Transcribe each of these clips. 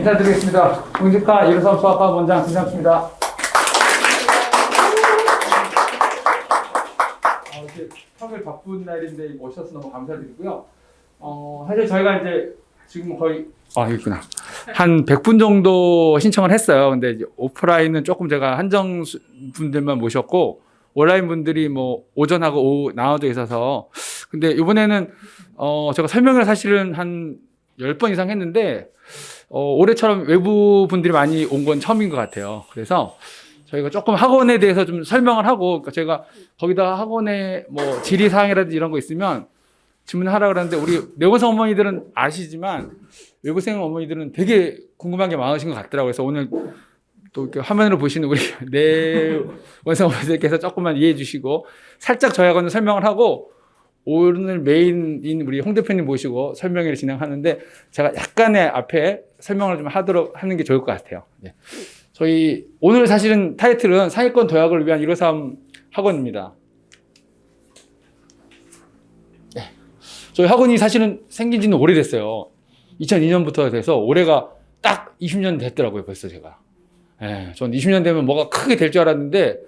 인사드리겠습니다. 공직과 이루섬 수학과 원장 김상수입니다. 이렇게 평일 바쁜 날인데 오셔서 너무 감사드리고요. 사실 저희가 이제 지금 거의 여기 있구나. 한 100분 정도 신청을 했어요. 근데 이제 오프라인은 조금 제가 한정 분들만 모셨고 온라인 분들이 뭐 오전하고 오후 나눠져 있어서 근데 이번에는 제가 설명을 사실은 한 10번 이상 했는데 올해처럼 외부 분들이 많이 온 건 처음인 것 같아요. 그래서 저희가 조금 학원에 대해서 좀 설명을 하고 그러니까 제가 거기다 학원에 뭐 질의사항이라든지 이런 거 있으면 질문하라고 그러는데 우리 내원생 어머니들은 아시지만 외부생 어머니들은 되게 궁금한 게 많으신 것 같더라고요. 그래서 오늘 또 이렇게 화면으로 보시는 우리 내원생 어머니들께서 조금만 이해해 주시고 살짝 저희하고는 설명을 하고 오늘 메인인 우리 홍 대표님 모시고 설명회를 진행하는데 제가 약간의 앞에 설명을 좀 하는 게 좋을 것 같아요. 네. 저희 오늘 사실은 타이틀은 상위권 도약을 위한 153 학원입니다. 네. 저희 학원이 사실은 생긴 지는 오래됐어요. 2002년부터 돼서 올해가 딱 20년 됐더라고요, 벌써 제가. 네, 전 20년 되면 뭐가 크게 될 줄 알았는데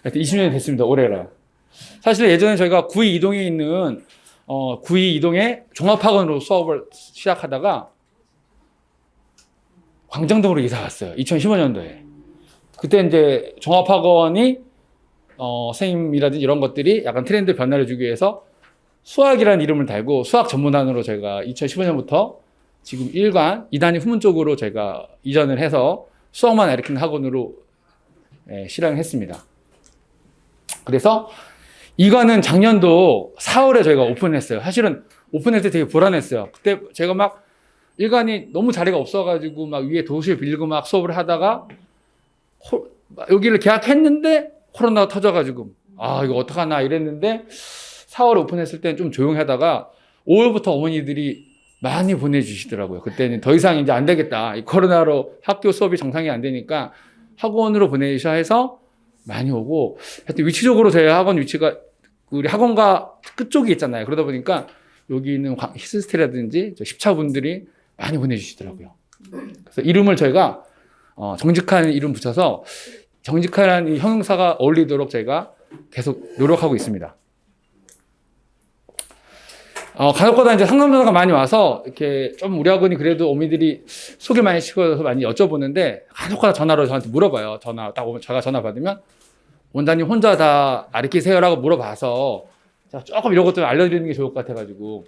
20년이 됐습니다, 올해라. 사실 예전에 저희가 구이 이동에 있는 구이 이동의 종합학원으로 수업을 시작하다가 광장동으로 이사 갔어요. 2015년도에. 그때 이제 종합학원이 선생님이라든지 이런 것들이 약간 트렌드 변화를 주기 위해서 수학이라는 이름을 달고 수학 전문단으로 저희가 2015년부터 지금 1관, 2단이 후문 쪽으로 저희가 이전을 해서 수학만 가르치는 학원으로 실행했습니다. 그래서 이관은 작년도 4월에 저희가 오픈했어요. 사실은 오픈할 때 되게 불안했어요. 그때 제가 막 일관이 너무 자리가 없어가지고 막 위에 도시를 빌리고 막 수업을 하다가 여기를 계약했는데 코로나가 터져가지고 이거 어떡하나 이랬는데 4월에 오픈했을 때는 좀 조용히 하다가 5월부터 어머니들이 많이 보내주시더라고요. 그때는 더 이상 이제 안 되겠다. 이 코로나로 학교 수업이 정상이 안 되니까 학원으로 보내주셔 해서 많이 오고 하여튼 위치적으로 저희 학원 위치가 우리 학원과 끝쪽이 있잖아요. 그러다 보니까 여기 있는 히스테라든지 십차분들이 많이 보내주시더라고요. 그래서 이름을 저희가 정직한 이름 붙여서 정직한 이 형용사가 어울리도록 저희가 계속 노력하고 있습니다. 간혹가다 이제 상담 전화가 많이 와서 이렇게 좀 우리 학원이 그래도 어머니들이 소개 많이 시켜서 많이 여쭤보는데 간혹가다 전화로 저한테 물어봐요. 제가 전화 받으면 원장님 혼자 다 가르치세요라고 물어봐서 제가 조금 이런 것들 알려드리는 게 좋을 것 같아가지고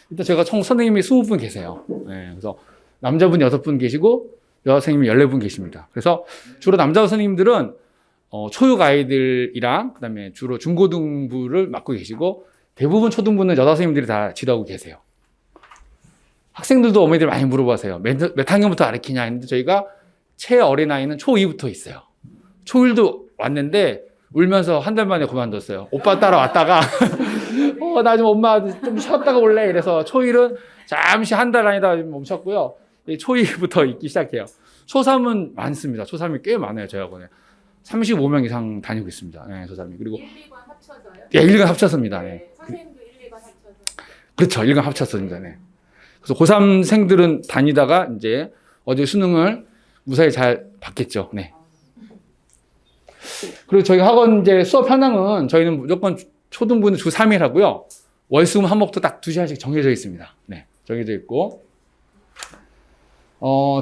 일단 제가 총 선생님이 20분 계세요. 네, 그래서 남자분 6분 계시고 여선생님이 14분 계십니다. 그래서 주로 남자 선생님들은 초육 아이들이랑 그다음에 주로 중고등부를 맡고 계시고 대부분 초등부는 여자 선생님들이 다 지도하고 계세요. 학생들도 어머니들 많이 물어보세요. 몇 학년부터 가르치냐 했는데 저희가 최어린아이는 초2부터 있어요. 초1도 왔는데 울면서 한 달 만에 그만뒀어요. 오빠 따라왔다가 나 좀 엄마 좀 쉬었다가 올래 이래서 초1은 잠시 한 달 아니다 멈췄고요. 초2부터 있기 시작해요. 초3은 많습니다. 초3이 꽤 많아요. 저희 학원에 35명 이상 다니고 있습니다. 네, 초3이. 그리고 1, 2관 합쳐서요? 네, 1, 2관 합쳤습니다. 네. 선생님도 1, 2관 합쳐서? 그렇죠. 1관 합쳤습니다. 네. 그래서 고3생들은 다니다가 이제 어제 수능을 무사히 잘 봤겠죠. 네. 그리고 저희 학원 이제 수업 현황은 저희는 무조건 초등부는 주 3일 하고요. 월수금 한목도 딱 2시간씩 정해져 있습니다. 네. 정해져 있고.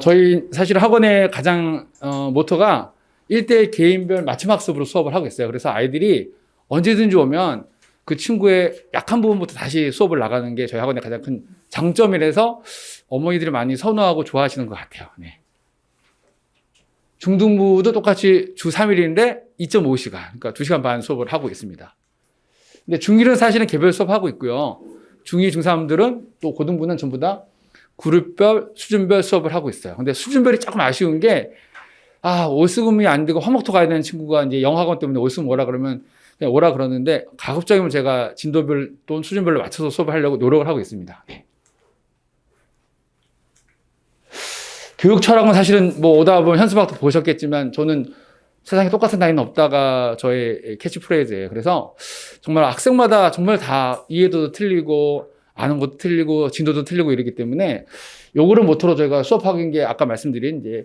저희 사실 학원의 가장 모토가 1대1 개인별 맞춤 학습으로 수업을 하고 있어요. 그래서 아이들이 언제든지 오면 그 친구의 약한 부분부터 다시 수업을 나가는 게 저희 학원의 가장 큰 장점이라서 어머니들이 많이 선호하고 좋아하시는 것 같아요. 네. 중등부도 똑같이 주 3일인데 2.5시간, 그러니까 2시간 반 수업을 하고 있습니다. 근데 중1은 사실은 개별 수업하고 있고요. 중2, 중3들은 또 고등부는 전부 다 그룹별, 수준별 수업을 하고 있어요. 근데 수준별이 조금 아쉬운 게 월수금이 안 되고 화목토 가야 되는 친구가 이제 영어학원 때문에 월수금 오라 그러면 그냥 오라 그러는데 가급적이면 제가 진도별 또는 수준별로 맞춰서 수업을 하려고 노력을 하고 있습니다. 네. 교육 철학은 사실은 뭐 오다 보면 현수막도 보셨겠지만 저는 세상에 똑같은 나이는 없다가 저의 캐치프레이즈예요. 그래서 정말 학생마다 정말 다 이해도도 틀리고 아는 것도 틀리고 진도도 틀리고 이러기 때문에 요거를 모토로 저희가 수업하는 게 아까 말씀드린 이제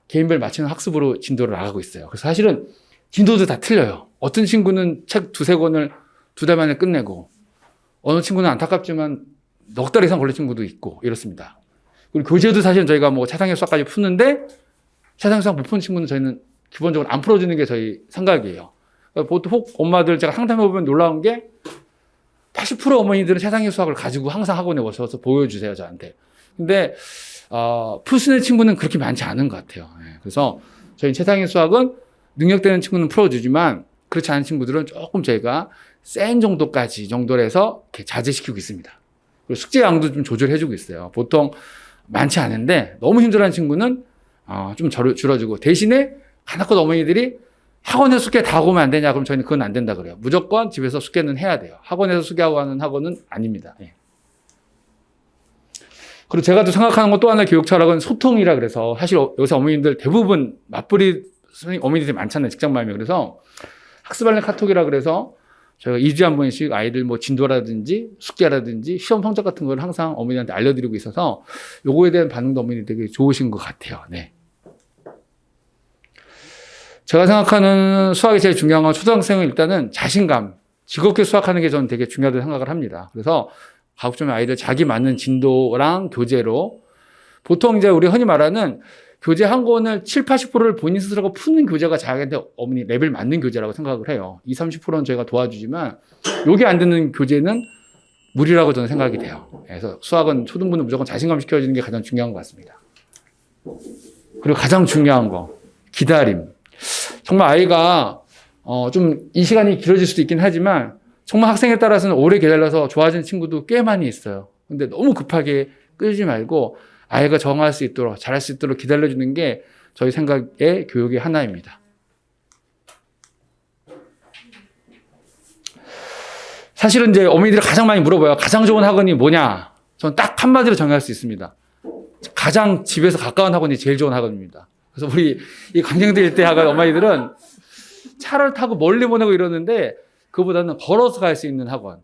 개인별 맞추는 학습으로 진도를 나가고 있어요. 그래서 사실은 진도도 다 틀려요. 어떤 친구는 책 두세 권을 2달 만에 끝내고 어느 친구는 안타깝지만 넉 달 이상 걸린 친구도 있고 이렇습니다. 그리고 교재도 사실은 저희가 뭐 차상의 수학까지 푸는데 차상의 수학 못 푸는 친구는 저희는 기본적으로 안 풀어주는 게 저희 생각이에요. 그러니까 보통 엄마들 제가 상담해보면 놀라운 게 80% 어머니들은 차상의 수학을 가지고 항상 학원에 오셔서 보여주세요, 저한테. 근데 풀 수 있는 친구는 그렇게 많지 않은 것 같아요. 그래서 저희 차상의 수학은 능력되는 친구는 풀어주지만 그렇지 않은 친구들은 조금 저희가 센 정도까지 정도로 해서 이렇게 자제시키고 있습니다. 그리고 숙제 양도 좀 조절해주고 있어요. 보통 많지 않은데 너무 힘들어하는 친구는 좀 줄여주고 대신에 하나껏 어머니들이 학원에서 숙제 다 하고 오면 안 되냐? 그럼 저희는 그건 안 된다 그래요. 무조건 집에서 숙제는 해야 돼요. 학원에서 숙제하고 하는 학원은 아닙니다. 그리고 제가 또 생각하는 것 또 하나 교육 철학은 소통이라 그래서 사실 요새 어머님들 대부분 맞벌이 어머니들이 많잖아요. 직장맘이. 그래서 학습알림 카톡이라 그래서 저희가 2주에 한 번씩 아이들 뭐 진도라든지 숙제라든지 시험 성적 같은 걸 항상 어머니한테 알려드리고 있어서 요거에 대한 반응도 어머니 되게 좋으신 것 같아요. 네. 제가 생각하는 수학이 제일 중요한 건 초등학생은 일단은 자신감, 즐겁게 수학하는 게 저는 되게 중요하다고 생각을 합니다. 그래서 가급적이면 아이들 자기 맞는 진도랑 교재로 보통 이제 우리 흔히 말하는 교재 한 권을 7, 80%를 본인 스스로가 푸는 교재가 자기한테 어머니 레벨 맞는 교재라고 생각을 해요. 20, 30%는 저희가 도와주지만 요게 안 되는 교재는 무리라고 저는 생각이 돼요. 그래서 수학은 초등부는 무조건 자신감 시켜주는 게 가장 중요한 것 같습니다. 그리고 가장 중요한 거, 기다림. 정말 아이가 좀 이 시간이 길어질 수도 있긴 하지만 정말 학생에 따라서는 오래 기다려서 좋아지는 친구도 꽤 많이 있어요. 근데 너무 급하게 끌지 말고 아이가 정할 수 있도록 잘할 수 있도록 기다려주는 게 저희 생각의 교육의 하나입니다. 사실은 이제 어머니들이 가장 많이 물어봐요. 가장 좋은 학원이 뭐냐? 저는 딱 한마디로 정할 수 있습니다. 가장 집에서 가까운 학원이 제일 좋은 학원입니다. 그래서 우리 이 강릉대 일대 학원 어머니들은 차를 타고 멀리 보내고 이러는데 그보다는 걸어서 갈 수 있는 학원.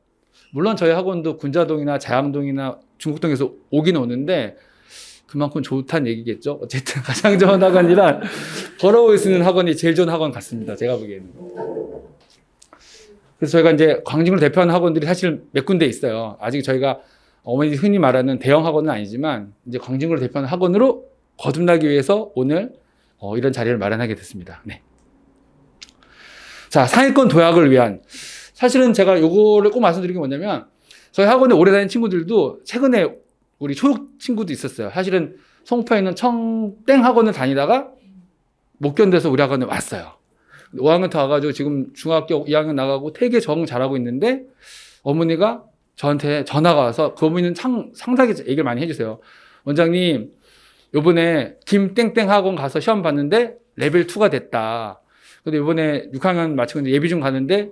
물론 저희 학원도 군자동이나 자양동이나 중국동에서 오긴 오는데 그만큼 좋다는 얘기겠죠. 어쨌든 가장 좋은 학원이란 걸어올 수 있는 학원이 제일 좋은 학원 같습니다. 제가 보기에는. 그래서 저희가 이제 광진을 대표하는 학원들이 사실 몇 군데 있어요. 아직 저희가 어머니 흔히 말하는 대형 학원은 아니지만 이제 광진을 대표하는 학원으로 거듭나기 위해서 오늘 이런 자리를 마련하게 됐습니다. 네. 자, 상위권 도약을 위한 사실은 제가 요거를 꼭 말씀드린 게 뭐냐면 저희 학원에 오래 다닌 친구들도 최근에 우리 초육 친구도 있었어요. 사실은 송파에 있는 청땡 학원을 다니다가 못 견뎌서 우리 학원에 왔어요. 5학년 더 와가지고 지금 중학교 2학년 나가고 되게 적응 잘하고 있는데 어머니가 저한테 전화가 와서 그 어머니는 상당히 얘기를 많이 해주세요. 원장님, 요번에 김땡땡 학원 가서 시험 봤는데 레벨 2가 됐다. 근데 이번에 6학년 마치고 이제 예비중 가는데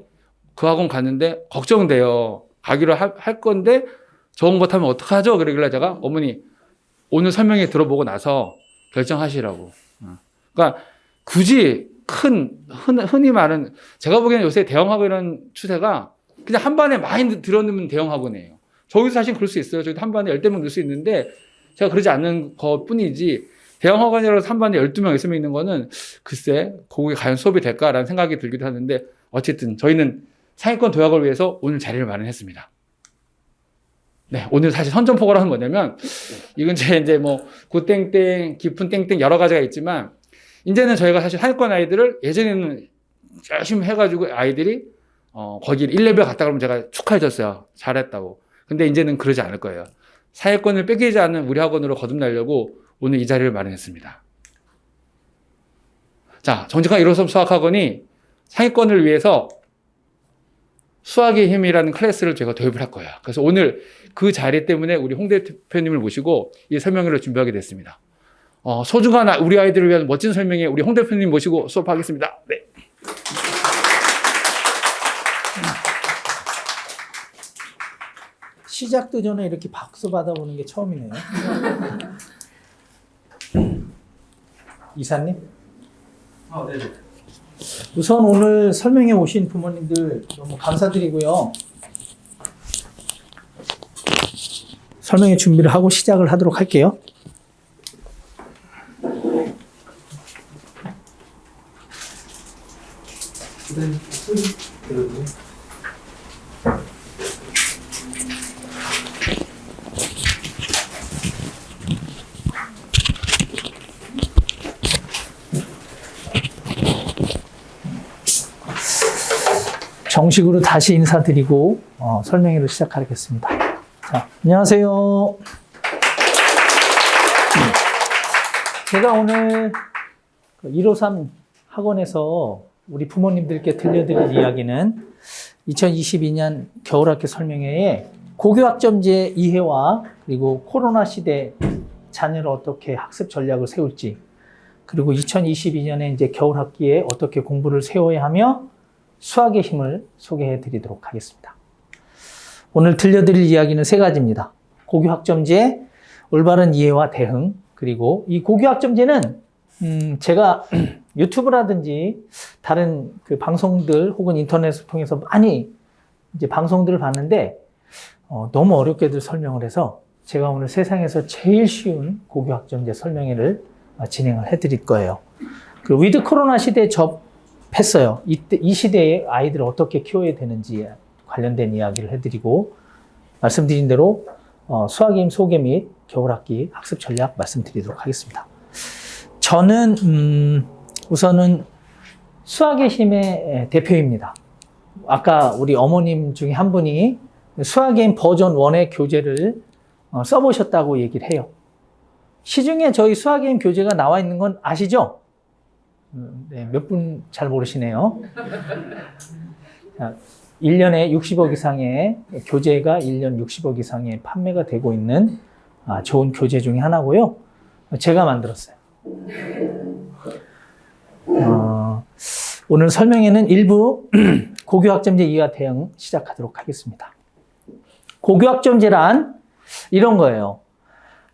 그 학원 갔는데 걱정돼요. 가기로 할 건데 적응 못하면 어떡하죠? 그러길래 제가 어머니 오늘 설명회 들어보고 나서 결정하시라고. 그러니까 굳이 흔히 말하는 제가 보기에는 요새 대형학원이라는 추세가 그냥 한 반에 많이 들어놓으면 대형학원이에요. 저희도 사실 그럴 수 있어요. 저희도 한 반에 10명 넣을 수 있는데 제가 그러지 않는 것 뿐이지 대형학원이라서 한 반에 12명, 6명 있는 거는 글쎄 거기에 과연 수업이 될까라는 생각이 들기도 하는데 어쨌든 저희는 상위권 도약을 위해서 오늘 자리를 마련했습니다. 네, 오늘 사실 선전포고를 하는 뭐냐면 이건 이제 뭐 굿땡땡, 깊은 땡땡 여러 가지가 있지만 이제는 저희가 사실 상위권 아이들을 예전에는 열심히 해가지고 아이들이 거기 1레벨 갔다 그러면 제가 축하해줬어요. 잘했다고. 근데 이제는 그러지 않을 거예요. 상위권을 뺏기지 않는 우리 학원으로 거듭나려고 오늘 이 자리를 마련했습니다. 자, 정직한 1호 수업 수학학원이 상위권을 위해서 수학의 힘이라는 클래스를 제가 도입을 할 거예요. 그래서 오늘 그 자리 때문에 우리 홍 대표님을 모시고 이 설명회를 준비하게 됐습니다. 소중한 우리 아이들을 위한 멋진 설명회 우리 홍 대표님 모시고 수업하겠습니다. 네. 시작도 전에 이렇게 박수 받아보는 게 처음이네요. 이사님? 네네. 우선 오늘 설명해 오신 부모님들 너무 감사드리고요. 설명회 준비를 하고 시작을 하도록 할게요. 정식으로 다시 인사드리고 설명회를 시작하겠습니다. 자, 안녕하세요. 제가 오늘 153 학원에서 우리 부모님들께 들려드릴 이야기는 2022년 겨울학기 설명회에 고교학점제 이해와 그리고 코로나 시대 자녀를 어떻게 학습 전략을 세울지, 그리고 2022년에 이제 겨울학기에 어떻게 공부를 세워야 하며 수학의 힘을 소개해 드리도록 하겠습니다. 오늘 들려드릴 이야기는 세 가지입니다. 고교학점제, 올바른 이해와 대응, 그리고 이 고교학점제는 제가 유튜브라든지 다른 그 방송들 혹은 인터넷을 통해서 많이 이제 방송들을 봤는데 너무 어렵게들 설명을 해서 제가 오늘 세상에서 제일 쉬운 고교학점제 설명회를 진행을 해드릴 거예요. 그 위드 코로나 시대에 접했어요. 이 시대에 아이들을 어떻게 키워야 되는지 관련된 이야기를 해드리고, 말씀드린 대로 수학의 힘 소개 및 겨울학기 학습 전략 말씀드리도록 하겠습니다. 저는 우선은 수학의 힘의 대표입니다. 아까 우리 어머님 중에 한 분이 수학의 힘 버전 1의 교재를 써보셨다고 얘기를 해요. 시중에 저희 수학의 힘 교재가 나와 있는 건 아시죠? 네, 몇 분 잘 모르시네요. 자, 1년에 60억 이상의 교재가 1년 60억 이상의 판매가 되고 있는 좋은 교재 중에 하나고요. 제가 만들었어요. 오늘 설명회는 일부 고교학점제 이해와 대응 시작하도록 하겠습니다. 고교학점제란 이런 거예요.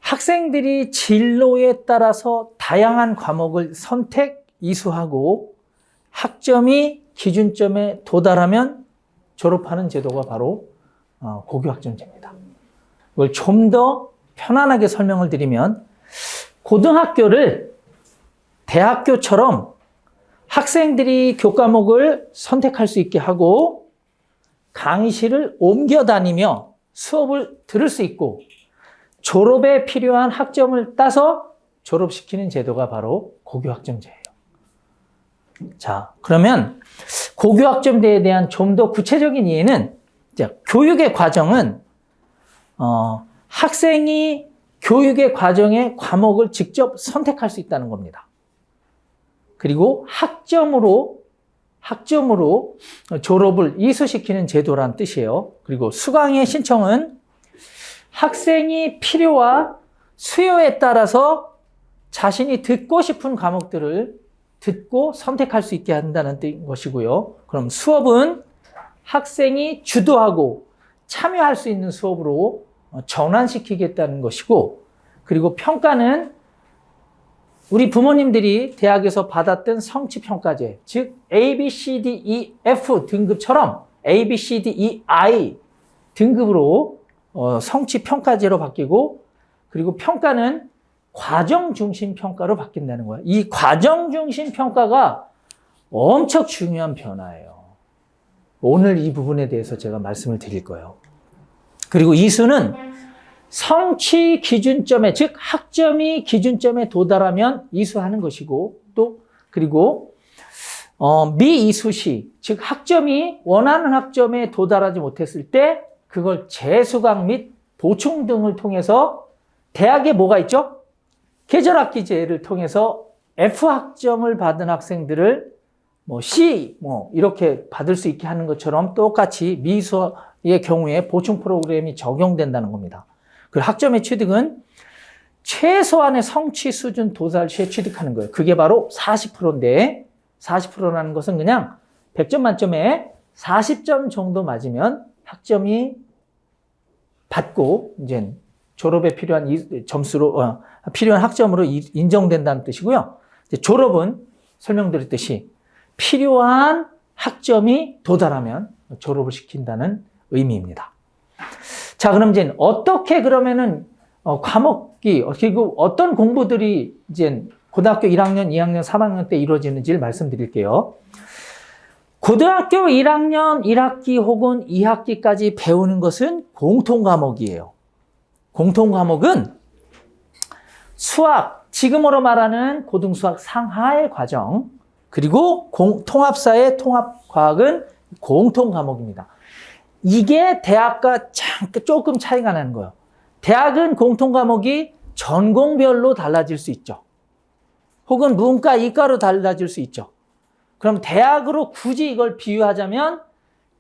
학생들이 진로에 따라서 다양한 과목을 선택, 이수하고 학점이 기준점에 도달하면 졸업하는 제도가 바로 고교학점제입니다. 이걸 좀 더 편안하게 설명을 드리면, 고등학교를 대학교처럼 학생들이 교과목을 선택할 수 있게 하고 강의실을 옮겨 다니며 수업을 들을 수 있고 졸업에 필요한 학점을 따서 졸업시키는 제도가 바로 고교학점제예요. 자, 그러면 고교학점제에 대한 좀 더 구체적인 이해는, 교육의 과정은 학생이 교육의 과정에 과목을 직접 선택할 수 있다는 겁니다. 그리고 학점으로 졸업을 이수시키는 제도란 뜻이에요. 그리고 수강의 신청은 학생이 필요와 수요에 따라서 자신이 듣고 싶은 과목들을 듣고 선택할 수 있게 한다는 것이고요. 그럼 수업은 학생이 주도하고 참여할 수 있는 수업으로 전환시키겠다는 것이고, 그리고 평가는 우리 부모님들이 대학에서 받았던 성취평가제, 즉 A, B, C, D, E, F 등급처럼 A, B, C, D, E, I 등급으로 성취평가제로 바뀌고, 그리고 평가는 과정 중심 평가로 바뀐다는 거예요. 이 과정 중심 평가가 엄청 중요한 변화예요. 오늘 이 부분에 대해서 제가 말씀을 드릴 거예요. 그리고 이수는 성취 기준점에, 즉 학점이 기준점에 도달하면 이수하는 것이고, 또 그리고 미이수 시, 즉 학점이 원하는 학점에 도달하지 못했을 때 그걸 재수강 및 보충 등을 통해서, 대학에 뭐가 있죠? 계절학기제를 통해서 F 학점을 받은 학생들을 C 이렇게 받을 수 있게 하는 것처럼 똑같이 미수의 경우에 보충 프로그램이 적용된다는 겁니다. 그 학점의 취득은 최소한의 성취 수준 도달 시에 취득하는 거예요. 그게 바로 40%인데, 40%라는 것은 그냥 100점 만점에 40점 정도 맞으면 학점이 받고 이제 졸업에 필요한 점수로 필요한 학점으로 인정된다는 뜻이고요. 이제 졸업은 설명드렸듯이 필요한 학점이 도달하면 졸업을 시킨다는 의미입니다. 자, 그럼 이제 어떻게 그러면은 과목이 그리고 어떤 공부들이 이제 고등학교 1학년, 2학년, 3학년 때 이루어지는지를 말씀드릴게요. 고등학교 1학년 1학기 혹은 2학기까지 배우는 것은 공통 과목이에요. 공통 과목은 수학, 지금으로 말하는 고등수학 상하의 과정, 그리고 통합사회 통합과학은 공통 과목입니다. 이게 대학과 조금 차이가 나는 거예요. 대학은 공통 과목이 전공별로 달라질 수 있죠. 혹은 문과, 이과로 달라질 수 있죠. 그럼 대학으로 굳이 이걸 비유하자면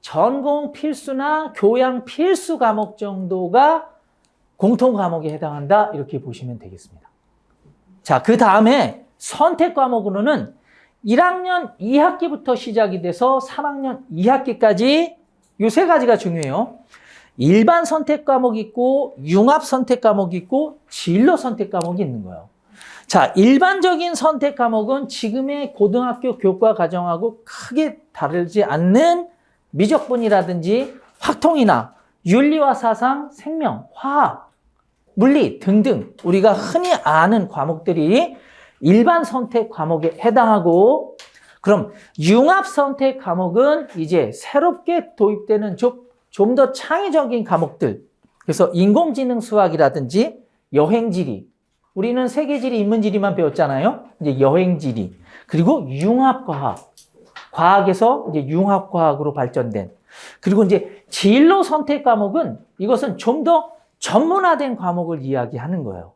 전공 필수나 교양 필수 과목 정도가 공통 과목에 해당한다, 이렇게 보시면 되겠습니다. 자, 그 다음에 선택 과목으로는 1학년 2학기부터 시작이 돼서 3학년 2학기까지 요 세 가지가 중요해요. 일반 선택 과목이 있고 융합 선택 과목이 있고 진로 선택 과목이 있는 거예요. 자, 일반적인 선택 과목은 지금의 고등학교 교과 과정하고 크게 다르지 않는 미적분이라든지 확통이나 윤리와 사상, 생명, 화학, 물리 등등 우리가 흔히 아는 과목들이 일반 선택 과목에 해당하고, 그럼 융합 선택 과목은 이제 새롭게 도입되는 좀 더 창의적인 과목들, 그래서 인공지능 수학이라든지 여행지리, 우리는 세계지리, 인문지리만 배웠잖아요. 이제 여행지리, 그리고 융합과학, 과학에서 이제 융합과학으로 발전된, 그리고 이제 진로 선택 과목은 이것은 좀 더 전문화된 과목을 이야기하는 거예요.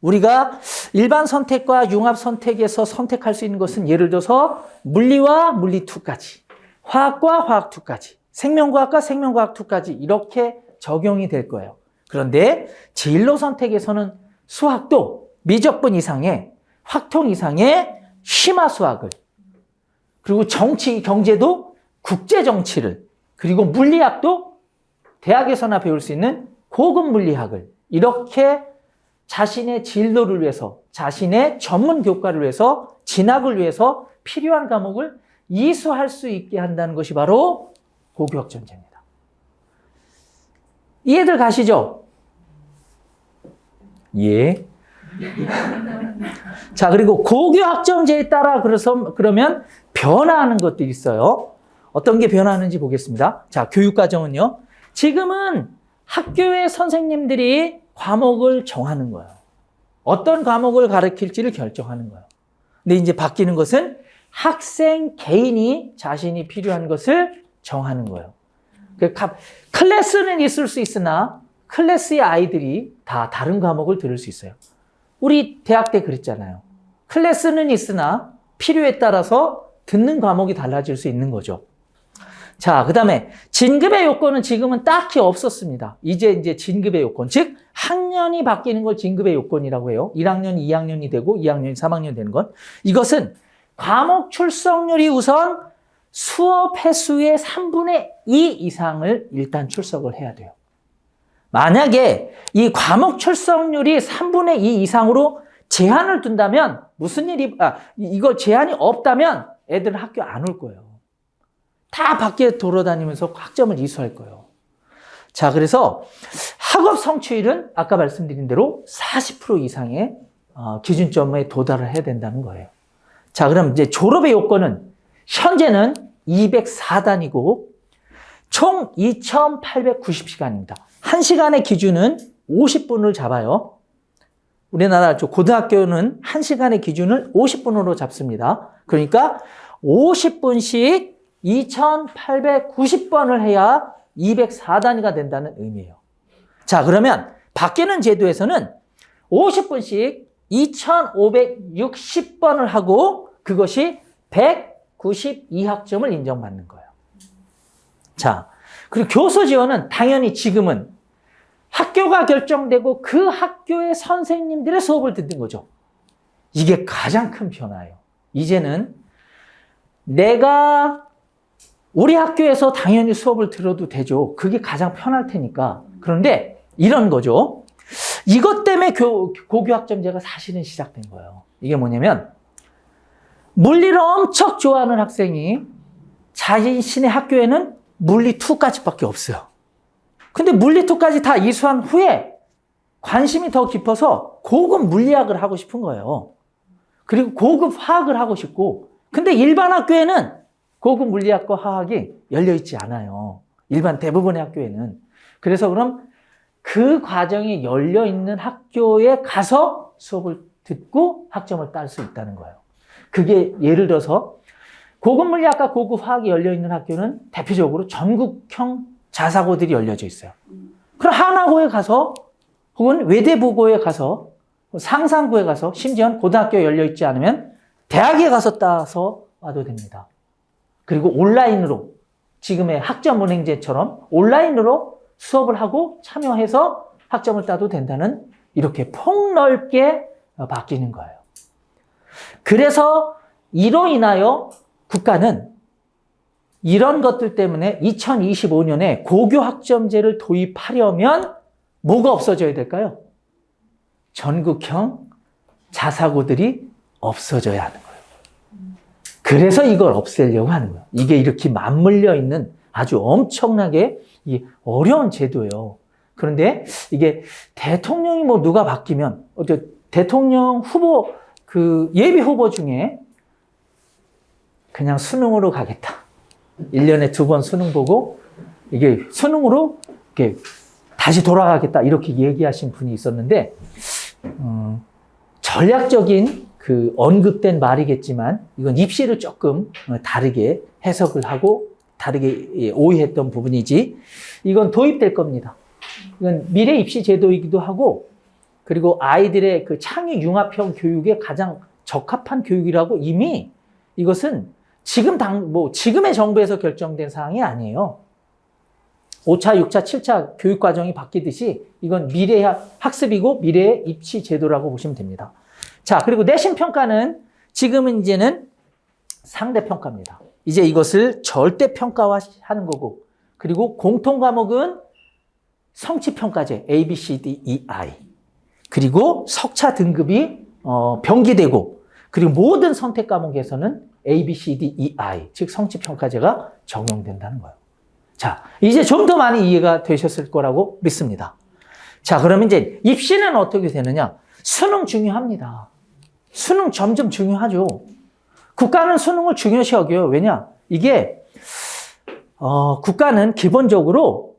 우리가 일반 선택과 융합 선택에서 선택할 수 있는 것은 예를 들어서 물리와 물리 2까지, 화학과 화학 2까지, 생명과학과 생명과학 2까지 이렇게 적용이 될 거예요. 그런데 진로 선택에서는 수학도 미적분 이상의, 확통 이상의 심화 수학을, 그리고 정치, 경제도 국제 정치를, 그리고 물리학도 대학에서나 배울 수 있는 고급 물리학을 이렇게 자신의 진로를 위해서, 자신의 전문 교과를 위해서, 진학을 위해서 필요한 과목을 이수할 수 있게 한다는 것이 바로 고교학점제입니다. 이해들 가시죠? 예. 자, 그리고 고교학점제에 따라 그러면 변화하는 것들이 있어요. 어떤 게 변화하는지 보겠습니다. 자, 교육과정은요. 지금은 학교의 선생님들이 과목을 정하는 거예요. 어떤 과목을 가르칠지를 결정하는 거예요. 근데 이제 바뀌는 것은 학생 개인이 자신이 필요한 것을 정하는 거예요. 클래스는 있을 수 있으나 클래스의 아이들이 다 다른 과목을 들을 수 있어요. 우리 대학 때 그랬잖아요. 클래스는 있으나 필요에 따라서 듣는 과목이 달라질 수 있는 거죠. 자, 그 다음에 진급의 요건은 지금은 딱히 없었습니다. 이제 진급의 요건, 즉 학년이 바뀌는 걸 진급의 요건이라고 해요. 1학년이 2학년이 되고 2학년이 3학년이 되는 건, 이것은 과목 출석률이 우선 수업 횟수의 3분의 2 이상을 일단 출석을 해야 돼요. 만약에 이 과목 출석률이 3분의 2 이상으로 제한을 둔다면 무슨 이거 제한이 없다면 애들은 학교 안 올 거예요. 다 밖에 돌아다니면서 학점을 이수할 거예요. 자, 그래서 학업 성취율은 아까 말씀드린 대로 40% 이상의 기준점에 도달을 해야 된다는 거예요. 자, 그럼 이제 졸업의 요건은 현재는 204단이고 총 2,890시간입니다. 1시간의 기준은 50분을 잡아요. 우리나라 고등학교는 1시간의 기준을 50분으로 잡습니다. 그러니까 50분씩 2,890번을 해야 204단위가 된다는 의미예요. 자, 그러면 바뀌는 제도에서는 50분씩 2,560번을 하고 그것이 192학점을 인정받는 거예요. 자, 그리고 교수 지원은 당연히 지금은 학교가 결정되고 그 학교의 선생님들의 수업을 듣는 거죠. 이게 가장 큰 변화예요. 이제는 내가 우리 학교에서 당연히 수업을 들어도 되죠. 그게 가장 편할 테니까. 그런데 이런 거죠. 이것 때문에 고교학점제가 사실은 시작된 거예요. 이게 뭐냐면 물리를 엄청 좋아하는 학생이 자신의 학교에는 물리 2까지밖에 없어요. 근데 물리2까지 다 이수한 후에 관심이 더 깊어서 고급 물리학을 하고 싶은 거예요. 그리고 고급 화학을 하고 싶고, 근데 일반 학교에는 고급 물리학과 화학이 열려있지 않아요. 일반 대부분의 학교에는. 그래서 그럼 그 과정이 열려있는 학교에 가서 수업을 듣고 학점을 딸 수 있다는 거예요. 그게 예를 들어서 고급 물리학과 고급 화학이 열려있는 학교는 대표적으로 전국형 자사고들이 열려져 있어요. 그럼 하나고에 가서 혹은 외대부고에 가서 상산고에 가서 심지어는 고등학교에 열려있지 않으면 대학에 가서 따서 와도 됩니다. 그리고 온라인으로 지금의 학점은행제처럼 온라인으로 수업을 하고 참여해서 학점을 따도 된다는 이렇게 폭넓게 바뀌는 거예요. 그래서 이로 인하여 국가는 이런 것들 때문에 2025년에 고교 학점제를 도입하려면 뭐가 없어져야 될까요? 전국형 자사고들이 없어져야 하는 거예요. 그래서 이걸 없애려고 하는 거예요. 이게 이렇게 맞물려 있는 아주 엄청나게 어려운 제도예요. 그런데 이게 대통령이 뭐 누가 바뀌면 대통령 후보 예비 후보 중에 그냥 수능으로 가겠다. 1년에 2번 수능 보고 이게 수능으로 이렇게 다시 돌아가겠다. 이렇게 얘기하신 분이 있었는데 전략적인 언급된 말이겠지만 이건 입시를 조금 다르게 해석을 하고 다르게 오해했던 부분이지 이건 도입될 겁니다. 이건 미래 입시 제도이기도 하고 그리고 아이들의 창의 융합형 교육에 가장 적합한 교육이라고 이미 이것은 지금의 정부에서 결정된 사항이 아니에요. 5차, 6차, 7차 교육과정이 바뀌듯이 이건 미래의 학습이고 미래의 입시 제도라고 보시면 됩니다. 자, 그리고 내신 평가는 지금은 이제는 상대 평가입니다. 이제 이것을 절대 평가화하는 거고, 그리고 공통 과목은 성취 평가제 A, B, C, D, E, I. 그리고 석차 등급이 병기되고, 그리고 모든 선택 과목에서는 A, B, C, D, E, I, 즉 성취 평가제가 적용된다는 거예요. 자, 이제 좀 더 많이 이해가 되셨을 거라고 믿습니다. 자, 그러면 이제 입시는 어떻게 되느냐? 수능 중요합니다. 수능 점점 중요하죠. 국가는 수능을 중요시 여겨요. 왜냐? 이게 국가는 기본적으로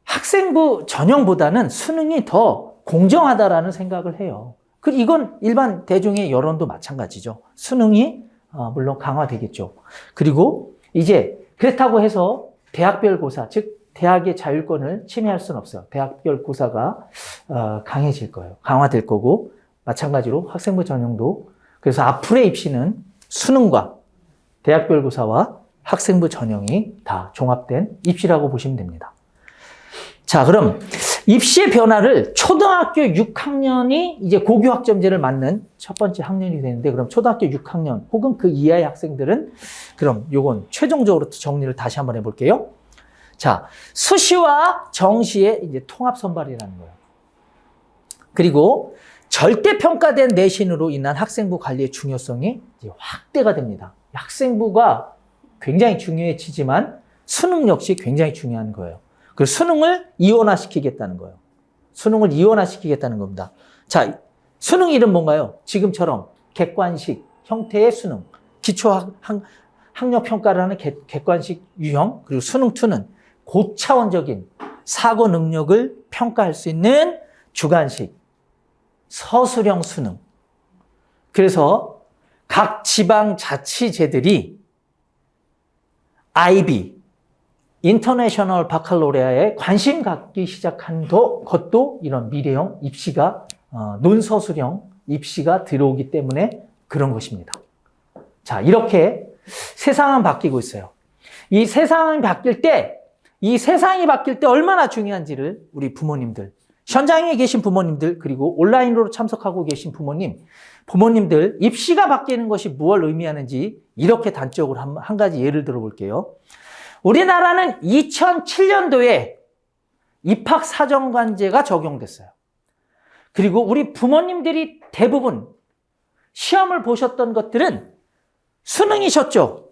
학생부 전형보다는 수능이 더 공정하다라는 생각을 해요. 이건 일반 대중의 여론도 마찬가지죠. 수능이 물론 강화되겠죠. 그리고 이제 그렇다고 해서 대학별 고사, 즉 대학의 자율권을 침해할 수는 없어요. 대학별 고사가 강해질 거예요. 강화될 거고 마찬가지로 학생부 전형도 그래서 앞으로의 입시는 수능과 대학별 고사와 학생부 전형이 다 종합된 입시라고 보시면 됩니다. 자, 그럼 입시의 변화를 초등학교 6학년이 이제 고교 학점제를 맞는 첫 번째 학년이 되는데 그럼 초등학교 6학년 혹은 그 이하의 학생들은 그럼 요건 최종적으로 정리를 다시 한번 해볼게요. 자, 수시와 정시의 이제 통합 선발이라는 거예요. 그리고 절대평가된 내신으로 인한 학생부 관리의 중요성이 이제 확대가 됩니다. 학생부가 굉장히 중요해지지만 수능 역시 굉장히 중요한 거예요. 그래서 수능을 이원화시키겠다는 거예요. 수능을 이원화시키겠다는 겁니다. 자, 수능 이름 뭔가요? 지금처럼 객관식 형태의 수능, 기초 학력평가를 하는 객관식 유형, 그리고 수능2는 고차원적인 사고 능력을 평가할 수 있는 주관식 서술형 수능. 그래서 각 지방자치제들이 IB, 인터내셔널 바칼로레아에 관심 갖기 시작한 것도 이런 미래형 입시가 논서술형 입시가 들어오기 때문에 그런 것입니다. 자, 이렇게 세상은 바뀌고 있어요. 이 세상이 바뀔 때 얼마나 중요한지를 우리 부모님들, 현장에 계신 부모님들, 그리고 온라인으로 참석하고 계신 부모님들 입시가 바뀌는 것이 무엇을 의미하는지 이렇게 단적으로 한 가지 예를 들어볼게요. 우리나라는 2007년도에 입학사정관제가 적용됐어요. 그리고 우리 부모님들이 대부분 시험을 보셨던 것들은 수능이셨죠.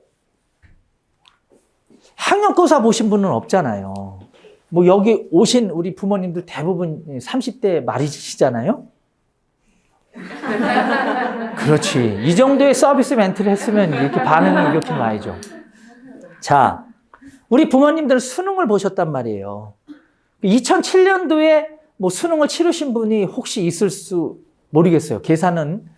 학력고사 보신 분은 없잖아요. 뭐 여기 오신 우리 부모님들 대부분 30대 말이시잖아요. 그렇지. 이 정도의 서비스 멘트를 했으면 이렇게 반응이 이렇게 나야죠. 자, 우리 부모님들 수능을 보셨단 말이에요. 2007년도에 뭐 수능을 치르신 분이 혹시 있을 수 모르겠어요. 계산은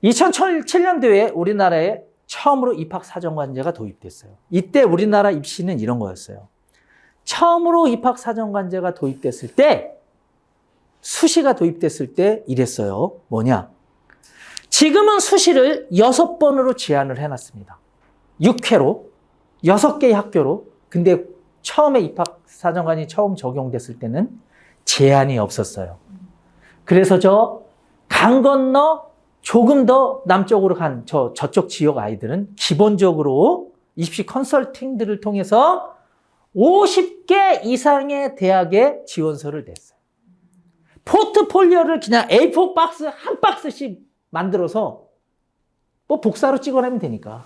2007년도에 우리나라에 처음으로 입학사정관제가 도입됐어요. 이때 우리나라 입시는 이런 거였어요. 처음으로 입학사정관제가 도입됐을 때, 수시가 도입됐을 때 이랬어요. 뭐냐? 지금은 수시를 6번으로 제한을 해놨습니다. 6회로, 6개의 학교로. 근데 처음에 입학사정관이 처음 적용됐을 때는 제한이 없었어요. 그래서 저 강 건너 조금 더 남쪽으로 간 저쪽 지역 아이들은 기본적으로 입시 컨설팅들을 통해서 50개 이상의 대학에 지원서를 냈어요. 포트폴리오를 그냥 A4 박스 한 박스씩 만들어서 뭐 복사로 찍어내면 되니까.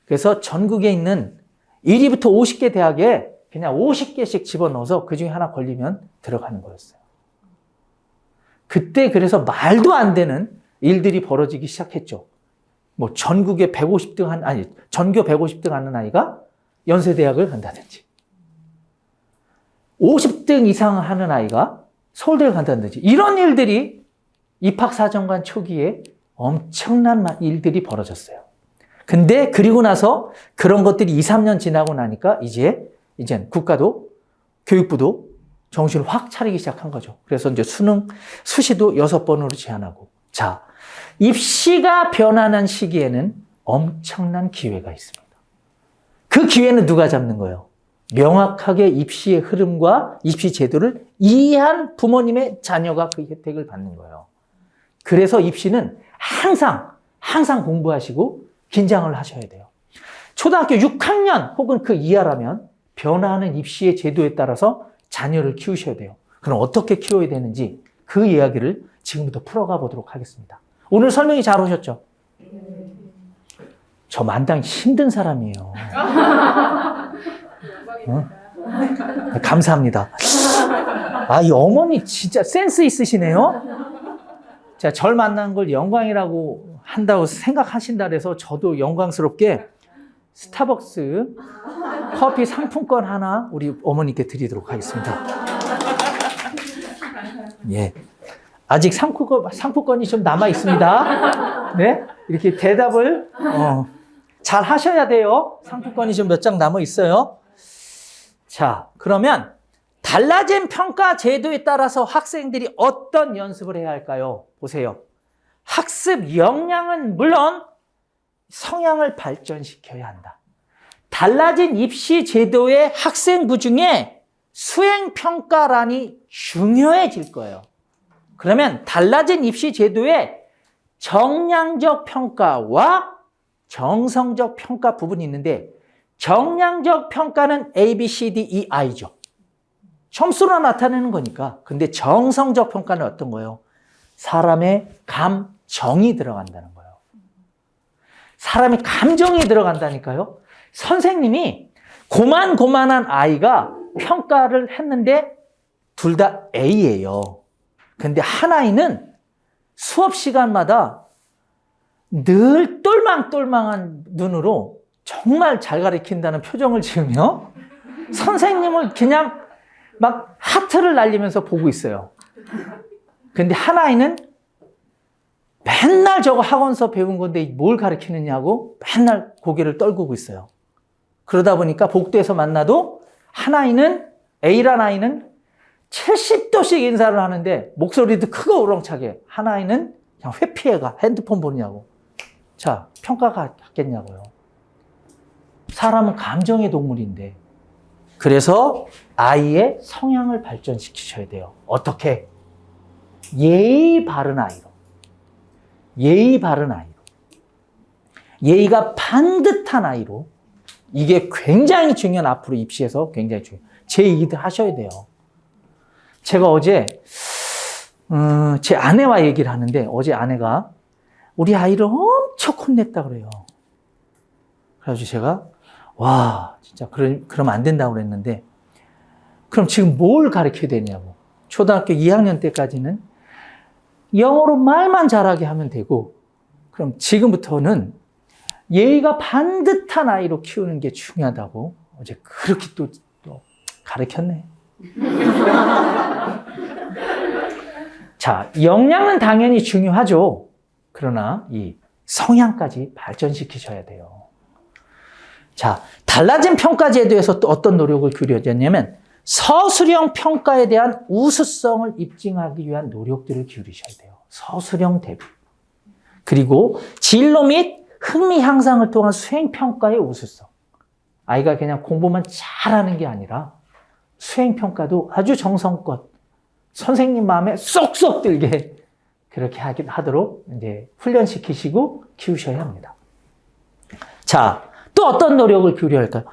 그래서 전국에 있는 1위부터 50개 대학에 그냥 50개씩 집어넣어서 그 중에 하나 걸리면 들어가는 거였어요. 그때 그래서 말도 안 되는 일들이 벌어지기 시작했죠. 뭐 전국에 150등 전교 150등 하는 아이가 연세대학을 간다든지, 50등 이상 하는 아이가 서울대를 간다든지, 이런 일들이 입학사정관 초기에 엄청난 일들이 벌어졌어요. 근데 그리고 나서 그런 것들이 2, 3년 지나고 나니까 이젠 국가도 교육부도 정신을 확 차리기 시작한 거죠. 그래서 이제 수시도 6번으로 제한하고. 자, 입시가 변하는 시기에는 엄청난 기회가 있습니다. 그 기회는 누가 잡는 거예요? 명확하게 입시의 흐름과 입시 제도를 이해한 부모님의 자녀가 그 혜택을 받는 거예요. 그래서 입시는 항상 공부하시고 긴장을 하셔야 돼요. 초등학교 6학년 혹은 그 이하라면 변화하는 입시의 제도에 따라서 자녀를 키우셔야 돼요. 그럼 어떻게 키워야 되는지 그 이야기를 지금부터 풀어가 보도록 하겠습니다. 오늘 설명이 잘 오셨죠? 저 만당 힘든 사람이에요. 감사합니다. 이 어머니 진짜 센스 있으시네요. 자, 절 만난 걸 영광이라고 한다고 생각하신다 그래서 저도 영광스럽게 스타벅스 커피 상품권 하나 우리 어머니께 드리도록 하겠습니다. 예. 아직 상품권이 좀 남아 있습니다. 네? 이렇게 대답을 잘 하셔야 돼요. 상품권이 좀 몇 장 남아 있어요. 자, 그러면 달라진 평가 제도에 따라서 학생들이 어떤 연습을 해야 할까요? 보세요. 학습 역량은 물론 성향을 발전시켜야 한다. 달라진 입시 제도의 학생부 중에 수행평가란이 중요해질 거예요. 그러면 달라진 입시 제도에 정량적 평가와 정성적 평가 부분이 있는데, 정량적 평가는 A, B, C, D, E, I죠. 점수로 나타내는 거니까. 근데 정성적 평가는 어떤 거예요? 사람의 감정이 들어간다는 거예요. 사람의 감정이 들어간다니까요. 선생님이 고만고만한 아이가 평가를 했는데 둘 다 A예요. 근데 한 아이는 수업 시간마다 늘 똘망똘망한 눈으로 정말 잘 가르친다는 표정을 지으며 선생님을 그냥 막 하트를 날리면서 보고 있어요. 근데 한 아이는 맨날 저거 학원서 배운 건데 뭘 가르치느냐고 맨날 고개를 떨구고 있어요. 그러다 보니까 복도에서 만나도 한 아이는, A란 아이는 70도씩 인사를 하는데 목소리도 크고 우렁차게, 한 아이는 그냥 회피해가 핸드폰 보느냐고. 자, 평가가 하겠냐고요. 사람은 감정의 동물인데. 그래서 아이의 성향을 발전시키셔야 돼요. 어떻게? 예의 바른 아이로. 예의 바른 아이로. 예의가 반듯한 아이로. 이게 굉장히 중요한, 앞으로 입시에서 굉장히 중요해요. 제 얘기들 하셔야 돼요. 제가 어제 제 아내와 얘기를 하는데, 어제 아내가 우리 아이를 엄청 혼냈다 그래요. 그래가지고 제가 와 진짜 그러면 안 된다고 그랬는데, 그럼 지금 뭘 가르쳐야 되냐고. 초등학교 2학년 때까지는 영어로 말만 잘하게 하면 되고, 그럼 지금부터는 예의가 반듯한 아이로 키우는 게 중요하다고 어제 그렇게 또 가르쳤네. 자, 역량은 당연히 중요하죠. 그러나 이 성향까지 발전시키셔야 돼요. 자, 달라진 평가 제도에서 또 어떤 노력을 기울여졌냐면 서술형 평가에 대한 우수성을 입증하기 위한 노력들을 기울이셔야 돼요. 서술형 대비. 그리고 진로 및 흥미 향상을 통한 수행평가의 우수성. 아이가 그냥 공부만 잘하는 게 아니라 수행평가도 아주 정성껏 선생님 마음에 쏙쏙 들게 그렇게 하도록 이제 훈련시키시고 키우셔야 합니다. 자, 또 어떤 노력을 기울여야 할까요?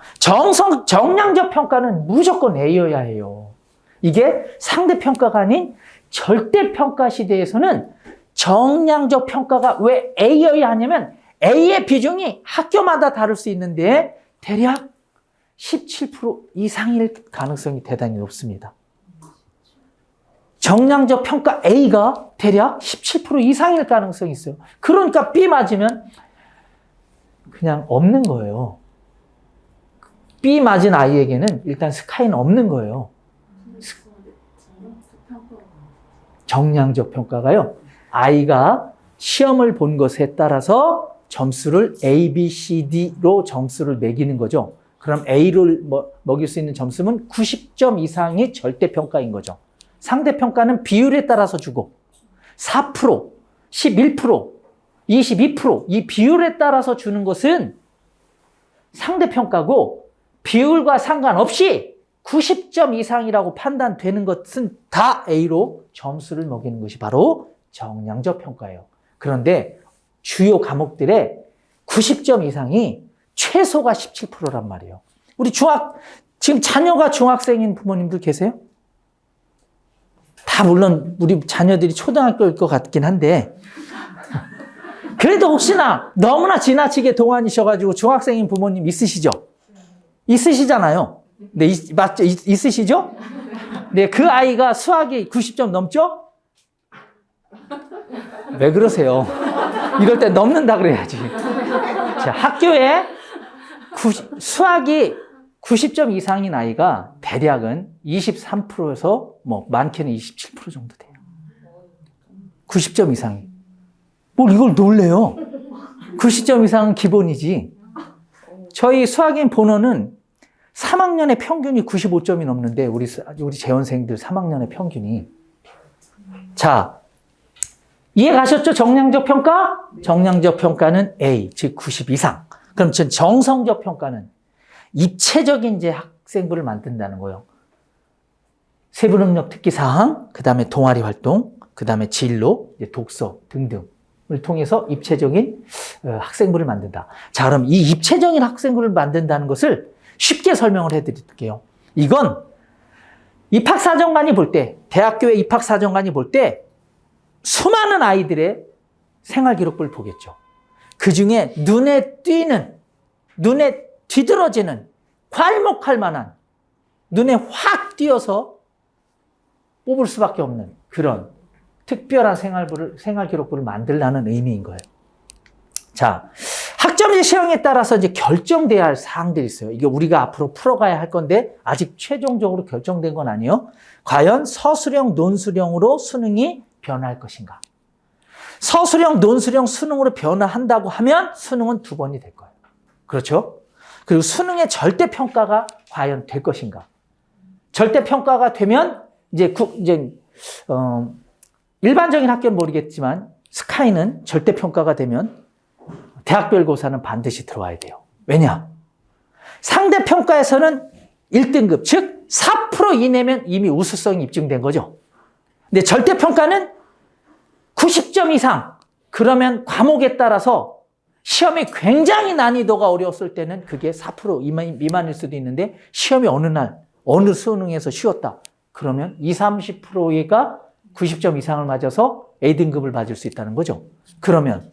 정량적 평가는 무조건 A여야 해요. 이게 상대평가가 아닌 절대평가 시대에서는 정량적 평가가 왜 A여야 하냐면 A의 비중이 학교마다 다를 수 있는데 대략 17% 이상일 가능성이 대단히 높습니다. 정량적 평가 A가 대략 17% 이상일 가능성이 있어요. 그러니까 B 맞으면 그냥 없는 거예요. B 맞은 아이에게는 일단 스카이는 없는 거예요. 정량적 평가가요. 아이가 시험을 본 것에 따라서 점수를 A, B, C, D로 점수를 매기는 거죠. 그럼 A를 먹일 수 있는 점수는 90점 이상이 절대평가인 거죠. 상대평가는 비율에 따라서 주고 4%, 11%, 22% 이 비율에 따라서 주는 것은 상대평가고 비율과 상관없이 90점 이상이라고 판단되는 것은 다 A로 점수를 먹이는 것이 바로 정량적 평가예요. 그런데 주요 과목들의 90점 이상이 최소가 17%란 말이에요. 우리 지금 자녀가 중학생인 부모님들 계세요? 다 물론 우리 자녀들이 초등학교일 것 같긴 한데 그래도 혹시나 너무나 지나치게 동안이셔가지고 중학생인 부모님 있으시죠? 있으시잖아요. 네, 맞죠? 있으시죠? 네, 그 아이가 수학이 90점 넘죠? 왜 그러세요? 이럴 때 넘는다 그래야지. 자, 학교에 수학이 90점 이상인 아이가 대략은 23%에서 많게는 27% 정도 돼요. 90점 이상이. 뭘 이걸 놀래요? 90점 이상은 기본이지. 저희 수학인 본원은 3학년의 평균이 95점이 넘는데 우리 재원생들 3학년의 평균이. 자, 이해 가셨죠? 정량적 평가? 정량적 평가는 A, 즉 90 이상. 그럼 정성적 평가는 입체적인 이제 학생부를 만든다는 거예요. 세부 능력 특기 사항, 그 다음에 동아리 활동, 그 다음에 진로, 이제 독서 등등을 통해서 입체적인 학생부를 만든다. 자, 그럼 이 입체적인 학생부를 만든다는 것을 쉽게 설명을 해드릴게요. 이건 입학사정관이 볼 때, 대학교의 입학사정관이 볼 때 수많은 아이들의 생활기록부를 보겠죠. 그 중에 눈에 띄는, 눈에 뒤들어지는, 괄목할 만한, 눈에 확 띄어서 뽑을 수밖에 없는 그런 특별한 생활기록부를 만들라는 의미인 거예요. 자, 학점제 시험에 따라서 이제 결정돼야 할 사항들이 있어요. 이게 우리가 앞으로 풀어가야 할 건데 아직 최종적으로 결정된 건 아니에요. 과연 서술형, 논술형으로 수능이 변화할 것인가? 서술형, 논술형, 수능으로 변화한다고 하면 수능은 2번이 될 거예요. 그렇죠? 그리고 수능의 절대평가가 과연 될 것인가? 절대평가가 되면 일반적인 학교는 모르겠지만 스카이는 절대평가가 되면 대학별고사는 반드시 들어와야 돼요. 왜냐? 상대평가에서는 1등급, 즉 4% 이내면 이미 우수성이 입증된 거죠. 근데 절대평가는 90점 이상, 그러면 과목에 따라서 시험이 굉장히 난이도가 어려웠을 때는 그게 4% 미만일 수도 있는데 시험이 어느 날, 어느 수능에서 쉬웠다. 그러면 20, 30%가 90점 이상을 맞아서 A등급을 맞을 수 있다는 거죠. 그러면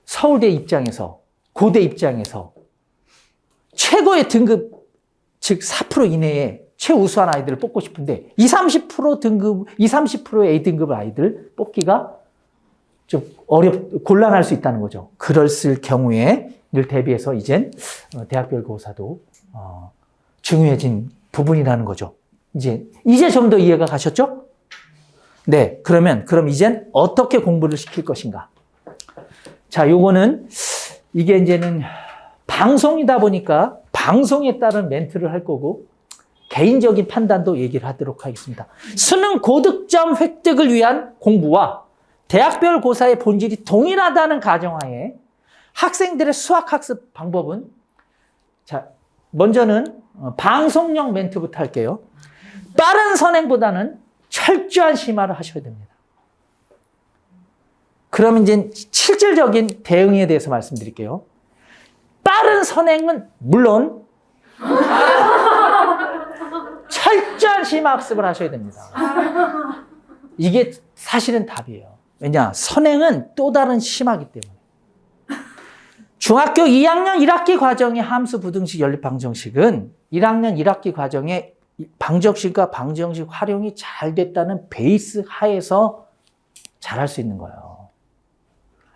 서울대 입장에서, 고대 입장에서 최고의 등급, 즉 4% 이내에 최우수한 아이들을 뽑고 싶은데 20, 30%의 A등급 아이들 뽑기가 좀 곤란할 수 있다는 거죠. 그랬을 경우에 를 대비해서 이젠 대학별 고사도 중요해진 부분이라는 거죠. 이제 좀 더 이해가 가셨죠? 네, 그럼 이젠 어떻게 공부를 시킬 것인가? 자, 요거는 이게 이제는 방송이다 보니까 방송에 따른 멘트를 할 거고 개인적인 판단도 얘기를 하도록 하겠습니다. 수능 고득점 획득을 위한 공부와 대학별 고사의 본질이 동일하다는 가정하에 학생들의 수학학습 방법은 자, 먼저는 방송용 멘트부터 할게요. 빠른 선행보다는 철저한 심화를 하셔야 됩니다. 그럼 이제 실질적인 대응에 대해서 말씀드릴게요. 빠른 선행은 물론 철저한 심화 학습을 하셔야 됩니다. 이게 사실은 답이에요. 왜냐? 선행은 또 다른 심화이기 때문에. 중학교 2학년 1학기 과정의 함수 부등식 연립 방정식은 1학년 1학기 과정에 방정식과 방정식 활용이 잘 됐다는 베이스 하에서 잘할 수 있는 거예요.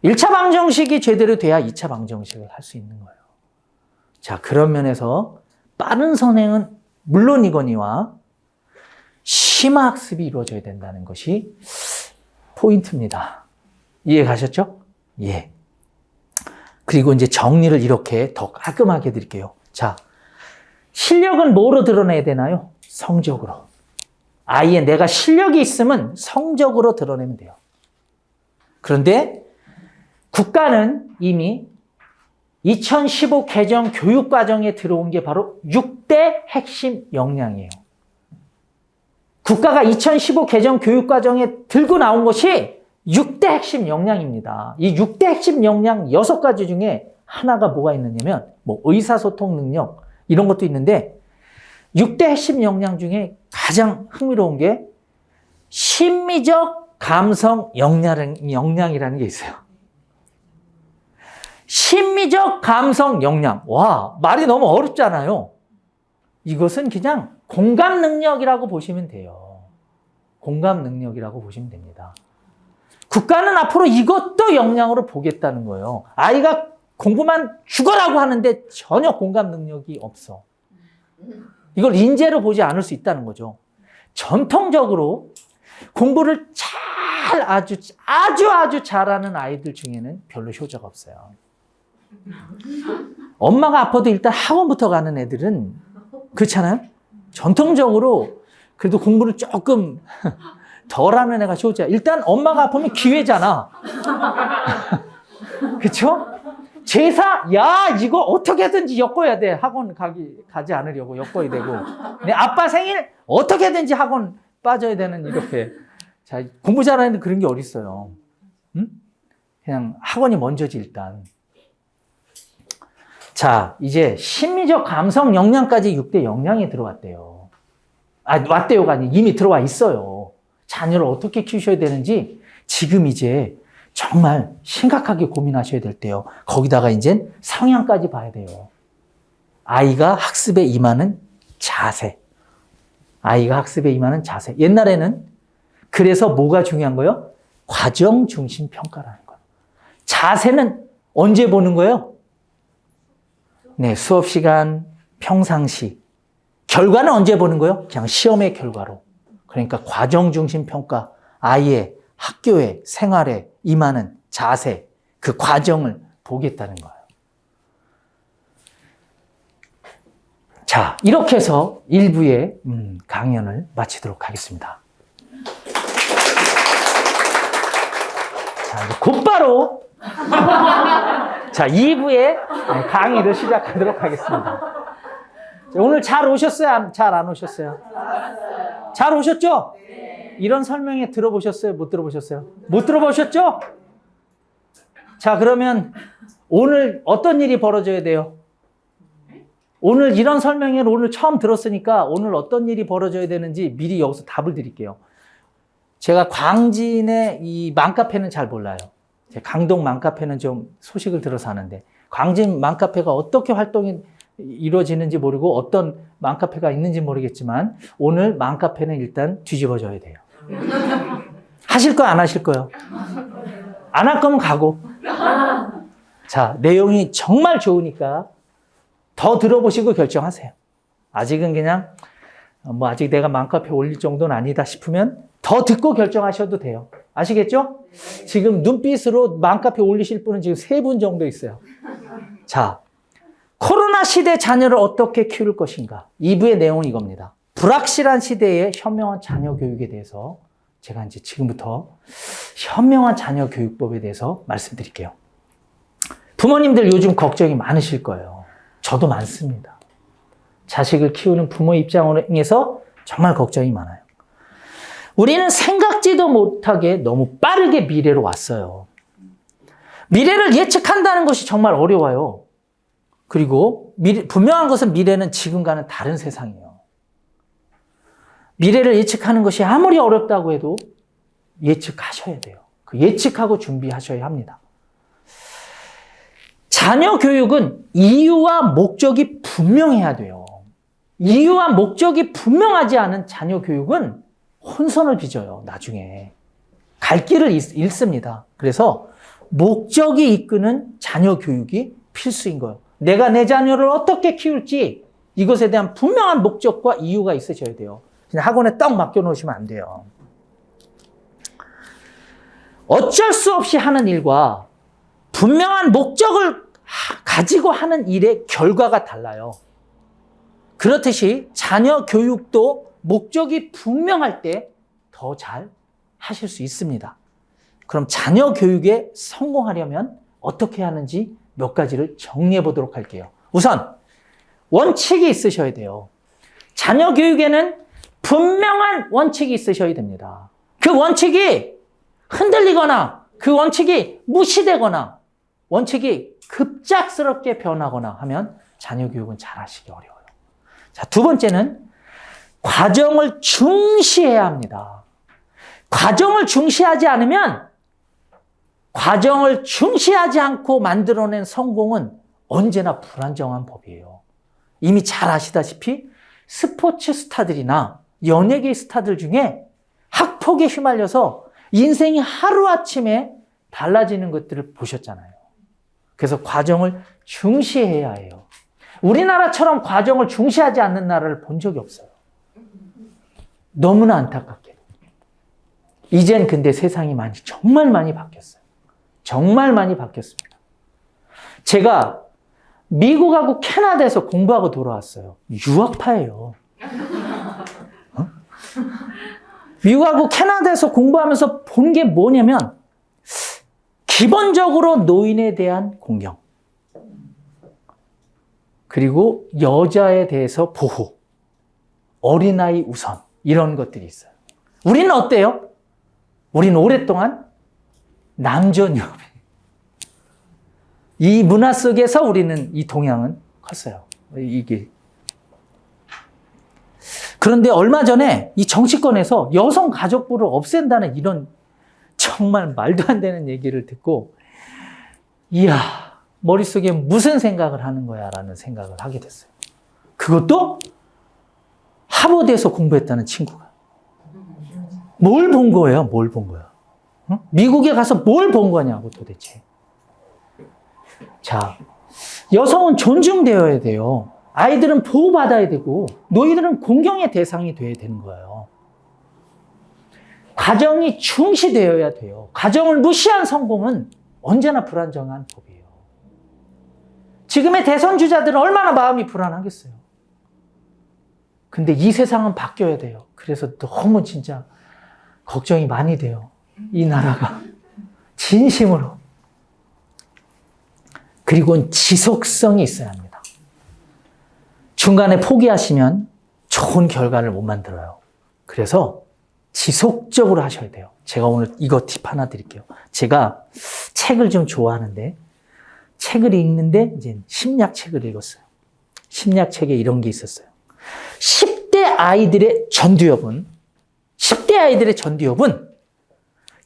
1차 방정식이 제대로 돼야 2차 방정식을 할 수 있는 거예요. 자, 그런 면에서 빠른 선행은 물론이거니와 심화 학습이 이루어져야 된다는 것이 포인트입니다. 이해 가셨죠? 예. 그리고 이제 정리를 이렇게 더 깔끔하게 해드릴게요. 자, 실력은 뭐로 드러내야 되나요? 성적으로. 아이의 내가 실력이 있으면 성적으로 드러내면 돼요. 그런데 국가는 이미 2015 개정 교육과정에 들어온 게 바로 6대 핵심 역량이에요. 국가가 2015 개정 교육과정에 들고 나온 것이 6대 핵심 역량입니다. 이 6대 핵심 역량 6가지 중에 하나가 뭐가 있느냐면 뭐 의사소통 능력 이런 것도 있는데 6대 핵심 역량 중에 가장 흥미로운 게 심미적 감성 역량이라는 게 있어요. 심미적 감성 역량. 와, 말이 너무 어렵잖아요. 이것은 그냥 공감 능력이라고 보시면 돼요. 공감 능력이라고 보시면 됩니다. 국가는 앞으로 이것도 역량으로 보겠다는 거예요. 아이가 공부만 죽어라고 하는데 전혀 공감 능력이 없어. 이걸 인재로 보지 않을 수 있다는 거죠. 전통적으로 공부를 아주 잘하는 아이들 중에는 별로 효자가 없어요. 엄마가 아파도 일단 학원부터 가는 애들은 그렇잖아요? 전통적으로 그래도 공부를 조금 덜 하는 애가 효자. 일단 엄마가 아프면 기회잖아. 그쵸? 제사, 야, 이거 어떻게든지 엮어야 돼. 학원 가지 않으려고 엮어야 되고. 내 아빠 생일 어떻게든지 학원 빠져야 되는 이렇게. 자, 공부 잘하는 애들 그런 게 어딨어요. 응? 그냥 학원이 먼저지, 일단. 자, 이제 심리적 감성 역량까지 6대 역량이 들어왔대요. 왔대요가 아니 이미 들어와 있어요. 자녀를 어떻게 키우셔야 되는지 지금 이제 정말 심각하게 고민하셔야 될 때요. 거기다가 이제 성향까지 봐야 돼요. 아이가 학습에 임하는 자세. 아이가 학습에 임하는 자세. 옛날에는 그래서 뭐가 중요한 거예요? 과정 중심 평가라는 거예요. 자세는 언제 보는 거예요? 네, 수업 시간, 평상시. 결과는 언제 보는 거예요? 그냥 시험의 결과로. 그러니까 과정 중심 평가, 아이의 학교에, 생활에 임하는 자세, 그 과정을 보겠다는 거예요. 자, 이렇게 해서 1부의 강연을 마치도록 하겠습니다. 자, 이제 곧바로 자, 2부의 강의를 시작하도록 하겠습니다. 자, 오늘 잘 오셨어요? 잘 안 오셨어요? 잘 오셨죠? 이런 설명회 들어보셨어요? 못 들어보셨어요? 못 들어보셨죠? 자, 그러면 오늘 어떤 일이 벌어져야 돼요? 오늘 이런 설명회를 오늘 처음 들었으니까 오늘 어떤 일이 벌어져야 되는지 미리 여기서 답을 드릴게요. 제가 광진의 이 맘카페는 잘 몰라요. 강동 맘카페는 좀 소식을 들어서 하는데 광진 맘카페가 어떻게 활동이 이루어지는지 모르고 어떤 맘카페가 있는지 모르겠지만 오늘 맘카페는 일단 뒤집어져야 돼요. 하실 거 안 하실 거요? 안 할 거면 가고. 자, 내용이 정말 좋으니까 더 들어보시고 결정하세요. 아직은 그냥 아직 내가 맘카페 올릴 정도는 아니다 싶으면 더 듣고 결정하셔도 돼요. 아시겠죠? 지금 눈빛으로 맘카페 올리실 분은 지금 3분 정도 있어요. 자, 코로나 시대 자녀를 어떻게 키울 것인가? 2부의 내용은 이겁니다. 불확실한 시대의 현명한 자녀 교육에 대해서 제가 이제 지금부터 현명한 자녀 교육법에 대해서 말씀드릴게요. 부모님들 요즘 걱정이 많으실 거예요. 저도 많습니다. 자식을 키우는 부모 입장에서 정말 걱정이 많아요. 우리는 생각지도 못하게 너무 빠르게 미래로 왔어요. 미래를 예측한다는 것이 정말 어려워요. 그리고 분명한 것은 미래는 지금과는 다른 세상이에요. 미래를 예측하는 것이 아무리 어렵다고 해도 예측하셔야 돼요. 그 예측하고 준비하셔야 합니다. 자녀 교육은 이유와 목적이 분명해야 돼요. 이유와 목적이 분명하지 않은 자녀 교육은 혼선을 빚어요. 나중에 갈 길을 잃습니다. 그래서 목적이 이끄는 자녀 교육이 필수인 거예요. 내가 내 자녀를 어떻게 키울지 이것에 대한 분명한 목적과 이유가 있으셔야 돼요. 그냥 학원에 떡 맡겨놓으시면 안 돼요. 어쩔 수 없이 하는 일과 분명한 목적을 가지고 하는 일의 결과가 달라요. 그렇듯이 자녀 교육도 목적이 분명할 때 더 잘 하실 수 있습니다. 그럼 자녀 교육에 성공하려면 어떻게 하는지 몇 가지를 정리해 보도록 할게요. 우선 원칙이 있으셔야 돼요. 자녀 교육에는 분명한 원칙이 있으셔야 됩니다. 그 원칙이 흔들리거나 그 원칙이 무시되거나 원칙이 급작스럽게 변하거나 하면 자녀 교육은 잘 하시기 어려워요. 자, 두 번째는 과정을 중시해야 합니다. 과정을 중시하지 않으면 과정을 중시하지 않고 만들어낸 성공은 언제나 불안정한 법이에요. 이미 잘 아시다시피 스포츠 스타들이나 연예계 스타들 중에 학폭에 휘말려서 인생이 하루아침에 달라지는 것들을 보셨잖아요. 그래서 과정을 중시해야 해요. 우리나라처럼 과정을 중시하지 않는 나라를 본 적이 없어요. 너무나 안타깝게. 이젠 근데 세상이 정말 많이 바뀌었어요. 정말 많이 바뀌었습니다. 제가 미국하고 캐나다에서 공부하고 돌아왔어요. 유학파예요. 미국하고 캐나다에서 공부하면서 본 게 뭐냐면 기본적으로 노인에 대한 공경, 그리고 여자에 대해서 보호, 어린아이 우선 이런 것들이 있어요. 우리는 어때요? 우리는 오랫동안 남존여배. 이 문화 속에서 우리는 이 동양은 컸어요. 이게. 그런데 얼마 전에 이 정치권에서 여성가족부를 없앤다는 이런 정말 말도 안 되는 얘기를 듣고, 이야, 머릿속에 무슨 생각을 하는 거야 라는 생각을 하게 됐어요. 그것도 하버드에서 공부했다는 친구가. 뭘 본 거예요? 뭘 본 거야? 응? 미국에 가서 뭘 본 거냐고 도대체. 자, 여성은 존중되어야 돼요. 아이들은 보호받아야 되고 너희들은 공경의 대상이 되어야 되는 거예요. 가정이 중시되어야 돼요. 가정을 무시한 성공은 언제나 불안정한 법이에요. 지금의 대선 주자들은 얼마나 마음이 불안하겠어요. 근데 이 세상은 바뀌어야 돼요. 그래서 너무 진짜 걱정이 많이 돼요. 이 나라가. 진심으로. 그리고 지속성이 있어야 합니다. 중간에 포기하시면 좋은 결과를 못 만들어요. 그래서 지속적으로 하셔야 돼요. 제가 오늘 이거 팁 하나 드릴게요. 제가 책을 좀 좋아하는데 책을 읽는데 이제 심리학 책을 읽었어요. 심리학책에 이런 게 있었어요. 10대 아이들의 전두엽은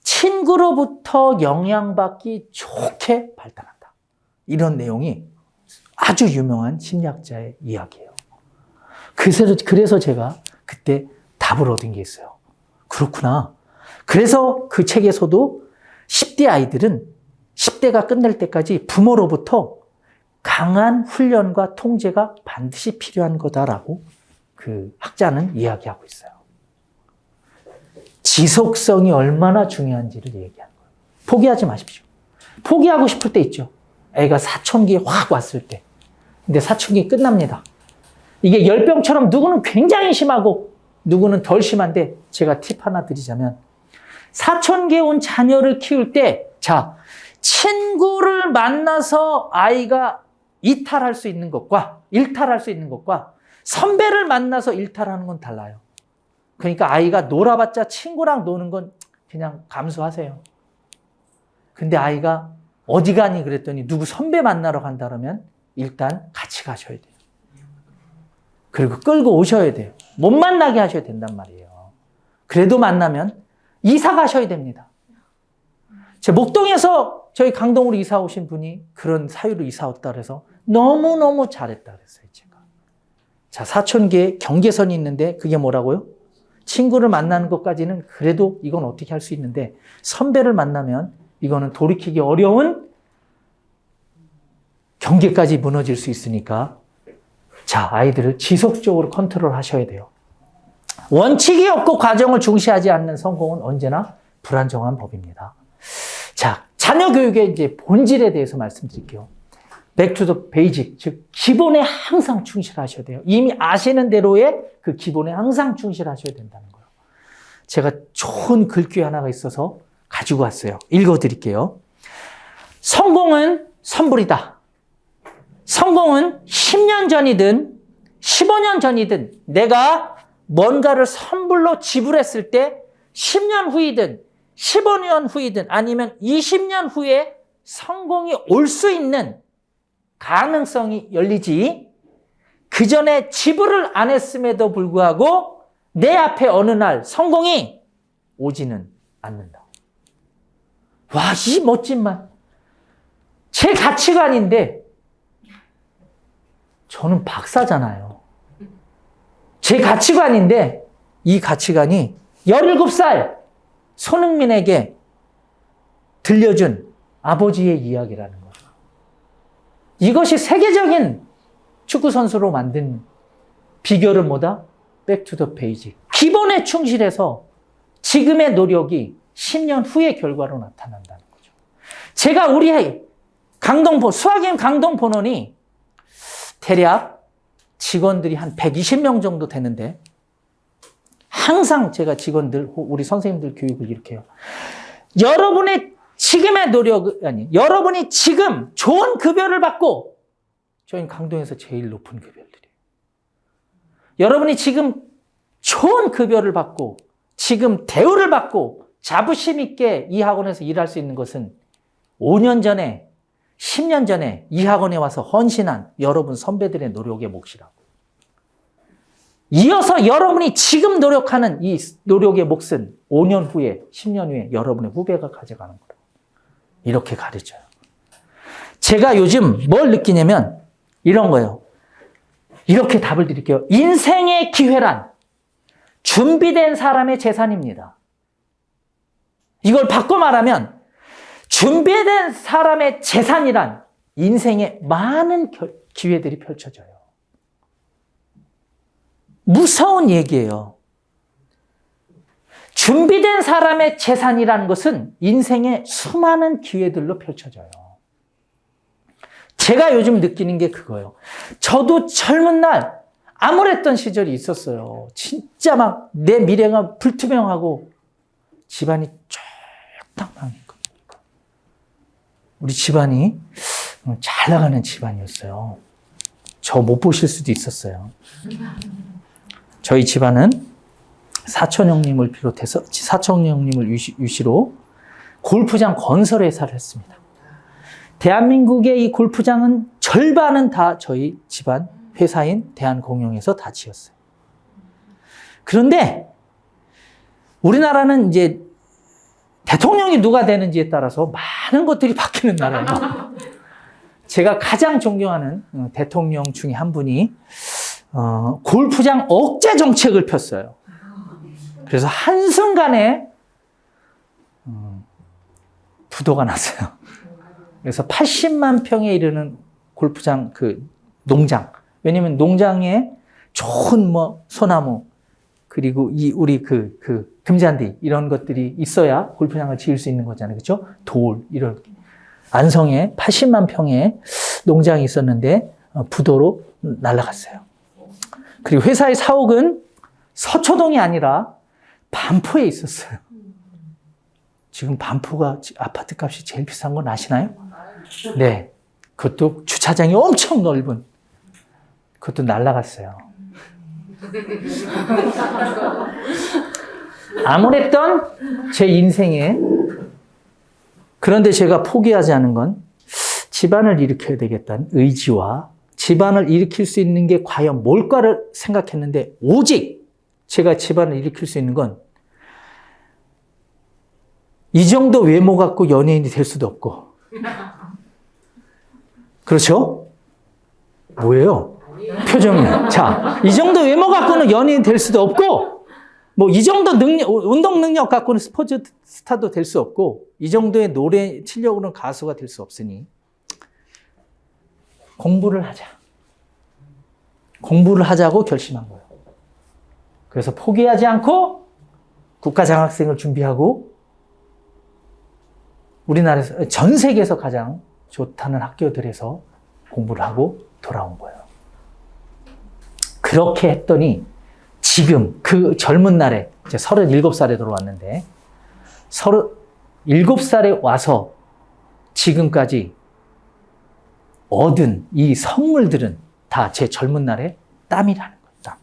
친구로부터 영향받기 좋게 발달한다. 이런 내용이 아주 유명한 심리학자의 이야기예요. 그래서 제가 그때 답을 얻은 게 있어요. 그렇구나. 그래서 그 책에서도 10대 아이들은 10대가 끝날 때까지 부모로부터 강한 훈련과 통제가 반드시 필요한 거다라고 그 학자는 이야기하고 있어요. 지속성이 얼마나 중요한지를 얘기하는 거예요. 포기하지 마십시오. 포기하고 싶을 때 있죠. 애가 사춘기에 확 왔을 때. 근데 사춘기 끝납니다. 이게 열병처럼 누구는 굉장히 심하고 누구는 덜 심한데 제가 팁 하나 드리자면 사춘기에 온 자녀를 키울 때 자, 친구를 만나서 아이가 이탈할 수 있는 것과 일탈할 수 있는 것과 선배를 만나서 일탈하는 건 달라요. 그러니까 아이가 놀아봤자 친구랑 노는 건 그냥 감수하세요. 근데 아이가 어디 가니 그랬더니 누구 선배 만나러 간다 그러면 일단 같이 가셔야 돼요. 그리고 끌고 오셔야 돼요. 못 만나게 하셔야 된단 말이에요. 그래도 만나면 이사 가셔야 됩니다. 제 목동에서 저희 강동으로 이사 오신 분이 그런 사유로 이사 왔다 그래서 너무너무 잘했다 그랬어요, 제가. 자, 사춘기에 경계선이 있는데 그게 뭐라고요? 친구를 만나는 것까지는 그래도 이건 어떻게 할 수 있는데 선배를 만나면 이거는 돌이키기 어려운 경계까지 무너질 수 있으니까 자, 아이들을 지속적으로 컨트롤 하셔야 돼요. 원칙이 없고 과정을 중시하지 않는 성공은 언제나 불안정한 법입니다. 자, 자녀 교육의 이제 본질에 대해서 말씀드릴게요. Back to the basic, 즉 기본에 항상 충실하셔야 돼요. 이미 아시는 대로의 그 기본에 항상 충실하셔야 된다는 거예요. 제가 좋은 글귀 하나가 있어서 가지고 왔어요. 읽어드릴게요. 성공은 선불이다. 성공은 10년 전이든 15년 전이든 내가 뭔가를 선불로 지불했을 때 10년 후이든 15년 후이든 아니면 20년 후에 성공이 올 수 있는 가능성이 열리지 그 전에 지불을 안 했음에도 불구하고 내 앞에 어느 날 성공이 오지는 않는다. 와, 이 멋진 말. 제 가치관인데 저는 박사잖아요. 제 가치관인데 이 가치관이 17살 손흥민에게 들려준 아버지의 이야기라는 거예요. 이것이 세계적인 축구선수로 만든 비결은 뭐다? Back to the basic. 기본에 충실해서 지금의 노력이 10년 후의 결과로 나타난다는 거죠. 제가 우리 수학여행 강동본원이 대략 직원들이 한 120명 정도 되는데 항상 제가 직원들, 우리 선생님들 교육을 이렇게 해요. 여러분의 지금의 여러분이 지금 좋은 급여를 받고 저희는 강동에서 제일 높은 급여를 드려요. 여러분이 지금 좋은 급여를 받고 지금 대우를 받고 자부심 있게 이 학원에서 일할 수 있는 것은 5년 전에 10년 전에 이 학원에 와서 헌신한 여러분 선배들의 노력의 몫이라고. 이어서 여러분이 지금 노력하는 이 노력의 몫은 5년 후에 10년 후에 여러분의 후배가 가져가는 거다. 이렇게 가르쳐요. 제가 요즘 뭘 느끼냐면 이런 거예요. 이렇게 답을 드릴게요. 인생의 기회란 준비된 사람의 재산입니다. 이걸 바꿔 말하면 준비된 사람의 재산이란 인생에 많은 기회들이 펼쳐져요. 무서운 얘기예요. 준비된 사람의 재산이라는 것은 인생에 수많은 기회들로 펼쳐져요. 제가 요즘 느끼는 게 그거예요. 저도 젊은 날 암울했던 시절이 있었어요. 진짜 막 내 미래가 불투명하고 집안이 쫄딱 망했거든요. 우리 집안이 잘 나가는 집안이었어요. 저 못 보실 수도 있었어요. 저희 집안은 사촌 형님을 비롯해서 사촌 형님을 유시로 골프장 건설 회사를 했습니다. 대한민국의 이 골프장은 절반은 다 저희 집안 회사인 대한공용에서 다 지었어요. 그런데 우리나라는 이제 대통령이 누가 되는지에 따라서 많은 것들이 바뀌는 나라예요. 제가 가장 존경하는 대통령 중에 한 분이 골프장 억제 정책을 폈어요. 그래서 한순간에 부도가 났어요. 그래서 80만 평에 이르는 골프장 농장. 왜냐면 농장에 좋은 소나무 그리고 우리 금잔디 이런 것들이 있어야 골프장을 지을 수 있는 거잖아요. 그렇죠? 돌 이런 안성에 80만 평의 농장이 있었는데 부도로 날아갔어요. 그리고 회사의 사옥은 서초동이 아니라 반포에 있었어요. 지금 반포가 아파트 값이 제일 비싼 건 아시나요? 네. 그것도 주차장이 엄청 넓은 그것도 날아갔어요. 암울했던 제 인생에 그런데 제가 포기하지 않은 건 집안을 일으켜야 되겠다는 의지와 집안을 일으킬 수 있는 게 과연 뭘까를 생각했는데 오직 제가 집안을 일으킬 수 있는 건 이 정도 외모 갖고 연예인이 될 수도 없고 그렇죠? 뭐예요? 표정이. 자, 이 정도 외모 갖고는 연예인 될 수도 없고 뭐 이 정도 운동 능력 갖고는 스포츠 스타도 될 수 없고 이 정도의 노래 실력으로는 가수가 될 수 없으니 공부를 하자. 공부를 하자고 결심한 거예요. 그래서 포기하지 않고 국가장학생을 준비하고 우리나라에서 전 세계에서 가장 좋다는 학교들에서 공부를 하고 돌아온 거예요. 그렇게 했더니 지금 그 젊은 날에 이제 37살에 들어왔는데 37살에 와서 지금까지 얻은 이 선물들은 다 제 젊은 날의 땀이라는 거예요. 땀.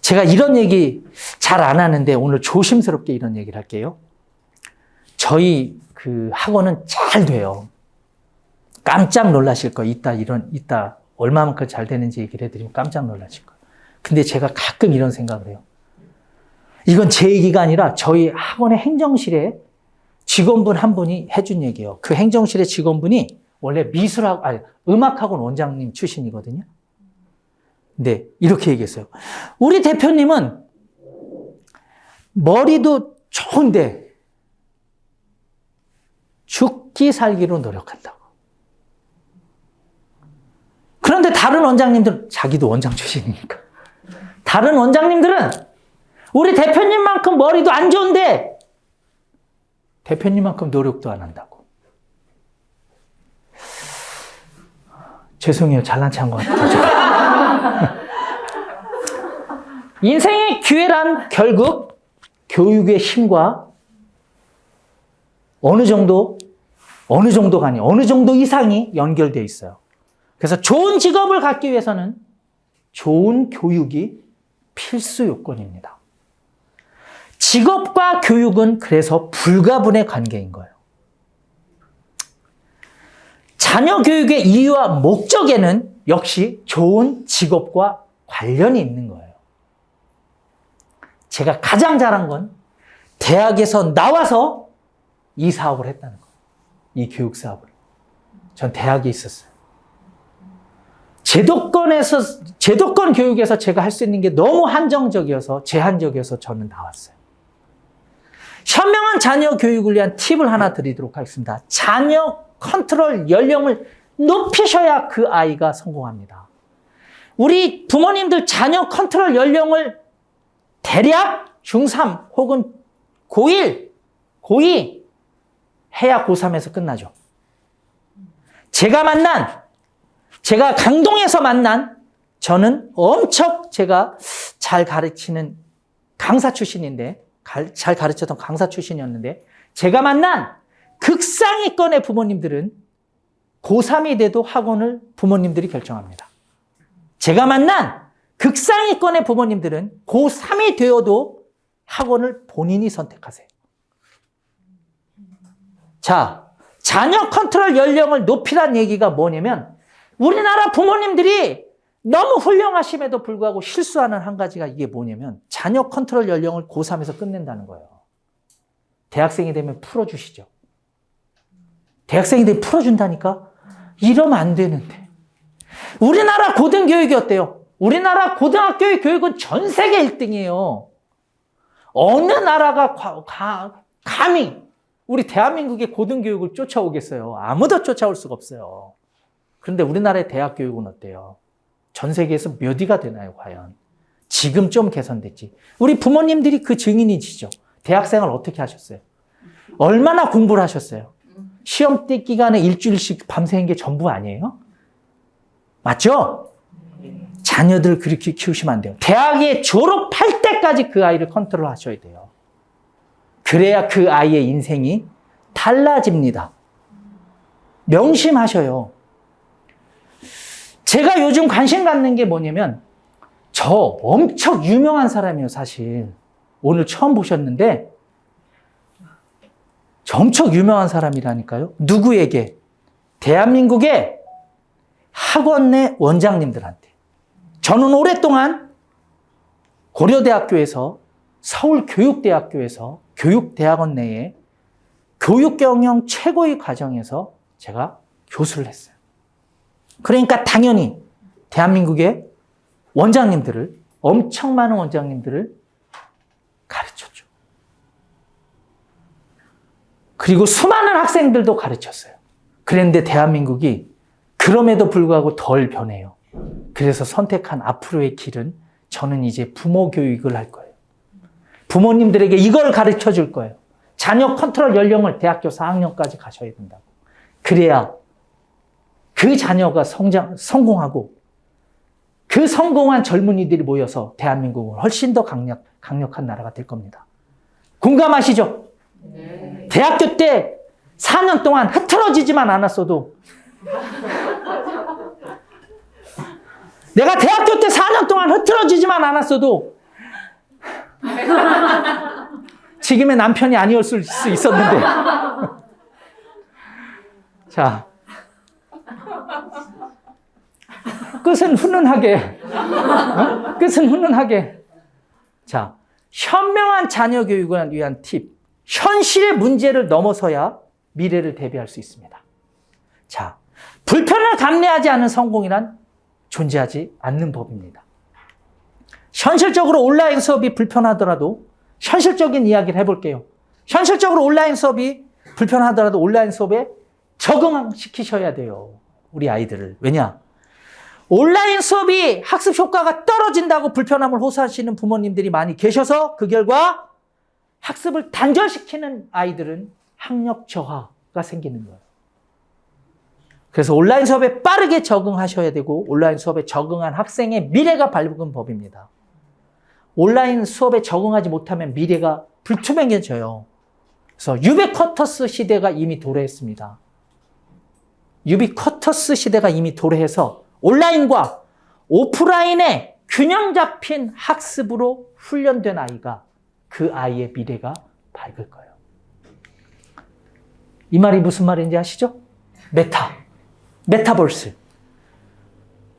제가 이런 얘기 잘 안 하는데 오늘 조심스럽게 이런 얘기를 할게요. 저희 학원은 잘 돼요. 깜짝 놀라실 거예요. 이따 얼마만큼 잘 되는지 얘기를 해드리면 깜짝 놀라실 거예요. 근데 제가 가끔 이런 생각을 해요. 이건 제 얘기가 아니라 저희 학원의 행정실에 직원분 한 분이 해준 얘기예요. 그 행정실의 직원분이 원래 음악학원 원장님 출신이거든요. 근데 이렇게 얘기했어요. 우리 대표님은 머리도 좋은데 죽기 살기로 노력한다고. 그런데 다른 원장님들은 자기도 원장 출신이니까 다른 원장님들은 우리 대표님만큼 머리도 안 좋은데 대표님만큼 노력도 안 한다고. 죄송해요. 잘난 체한 것 같아요. 인생의 기회란 결국 교육의 힘과 어느 정도가 아니에요. 어느 정도 이상이 연결되어 있어요. 그래서 좋은 직업을 갖기 위해서는 좋은 교육이 필수 요건입니다. 직업과 교육은 그래서 불가분의 관계인 거예요. 자녀 교육의 이유와 목적에는 역시 좋은 직업과 관련이 있는 거예요. 제가 가장 잘한 건 대학에서 나와서 이 사업을 했다는 거예요. 이 교육 사업을. 전 대학에 있었어요. 제도권 교육에서 제가 할 수 있는 게 너무 한정적이어서 제한적이어서 저는 나왔어요. 현명한 자녀 교육을 위한 팁을 하나 드리도록 하겠습니다. 자녀 컨트롤 연령을 높이셔야 그 아이가 성공합니다. 우리 부모님들 자녀 컨트롤 연령을 대략 중3 혹은 고1, 고2 해야 고3에서 끝나죠. 제가 강동에서 만난 저는 엄청 제가 잘 가르치는 강사 출신인데 잘 가르쳤던 강사 출신이었는데 제가 만난 극상위권의 부모님들은 고3이 돼도 학원을 부모님들이 결정합니다. 제가 만난 극상위권의 부모님들은 고3이 되어도 학원을 본인이 선택하세요. 자, 자녀 컨트롤 연령을 높이란 얘기가 뭐냐면 우리나라 부모님들이 너무 훌륭하심에도 불구하고 실수하는 한 가지가 이게 뭐냐면 자녀 컨트롤 연령을 고3에서 끝낸다는 거예요. 대학생이 되면 풀어주시죠. 대학생이 되면 풀어준다니까. 이러면 안 되는데. 우리나라 고등교육이 어때요? 우리나라 고등학교의 교육은 전 세계 1등이에요. 어느 나라가 감히 우리 대한민국의 고등교육을 쫓아오겠어요? 아무도 쫓아올 수가 없어요. 그런데 우리나라의 대학 교육은 어때요? 전 세계에서 몇 위가 되나요, 과연? 지금 좀 개선됐지. 우리 부모님들이 그 증인이시죠. 대학생활 어떻게 하셨어요? 얼마나 공부를 하셨어요? 시험 때 기간에 일주일씩 밤새는 게 전부 아니에요? 맞죠? 자녀들 그렇게 키우시면 안 돼요. 대학에 졸업할 때까지 그 아이를 컨트롤 하셔야 돼요. 그래야 그 아이의 인생이 달라집니다. 명심하셔요. 제가 요즘 관심 갖는 게 뭐냐면 저 엄청 유명한 사람이에요, 사실. 오늘 처음 보셨는데 저 엄청 유명한 사람이라니까요. 누구에게? 대한민국의 학원 내 원장님들한테. 저는 오랫동안 고려대학교에서 서울교육대학교에서 교육대학원 내에 교육경영 최고의 과정에서 제가 교수를 했어요. 그러니까 당연히 대한민국의 원장님들을, 엄청 많은 원장님들을 가르쳤죠. 그리고 수많은 학생들도 가르쳤어요. 그런데 대한민국이 그럼에도 불구하고 덜 변해요. 그래서 선택한 앞으로의 길은 저는 이제 부모 교육을 할 거예요. 부모님들에게 이걸 가르쳐 줄 거예요. 자녀 컨트롤 연령을 대학교 4학년까지 가셔야 된다고. 그래야 그 자녀가 성공하고 그 성공한 젊은이들이 모여서 대한민국은 훨씬 더 강력한 나라가 될 겁니다. 공감하시죠? 네. 대학교 때 4년 동안 흐트러지지만 않았어도 내가 대학교 때 4년 동안 흐트러지지만 않았어도 지금의 남편이 아니었을 수 있었는데. 자, 끝은 훈훈하게. 끝은 훈훈하게. 자, 현명한 자녀 교육을 위한 팁. 현실의 문제를 넘어서야 미래를 대비할 수 있습니다. 자, 불편을 감내하지 않은 성공이란 존재하지 않는 법입니다. 현실적으로 온라인 수업이 불편하더라도 현실적인 이야기를 해볼게요. 현실적으로 온라인 수업이 불편하더라도 온라인 수업에 적응시키셔야 돼요. 우리 아이들을. 왜냐? 온라인 수업이 학습 효과가 떨어진다고 불편함을 호소하시는 부모님들이 많이 계셔서 그 결과 학습을 단절시키는 아이들은 학력 저하가 생기는 거예요. 그래서 온라인 수업에 빠르게 적응하셔야 되고 온라인 수업에 적응한 학생의 미래가 밝은 법입니다. 온라인 수업에 적응하지 못하면 미래가 불투명해져요. 그래서 유비쿼터스 시대가 이미 도래했습니다. 유비쿼터스 시대가 이미 도래해서 온라인과 오프라인의 균형 잡힌 학습으로 훈련된 아이가 그 아이의 미래가 밝을 거예요. 이 말이 무슨 말인지 아시죠? 메타버스.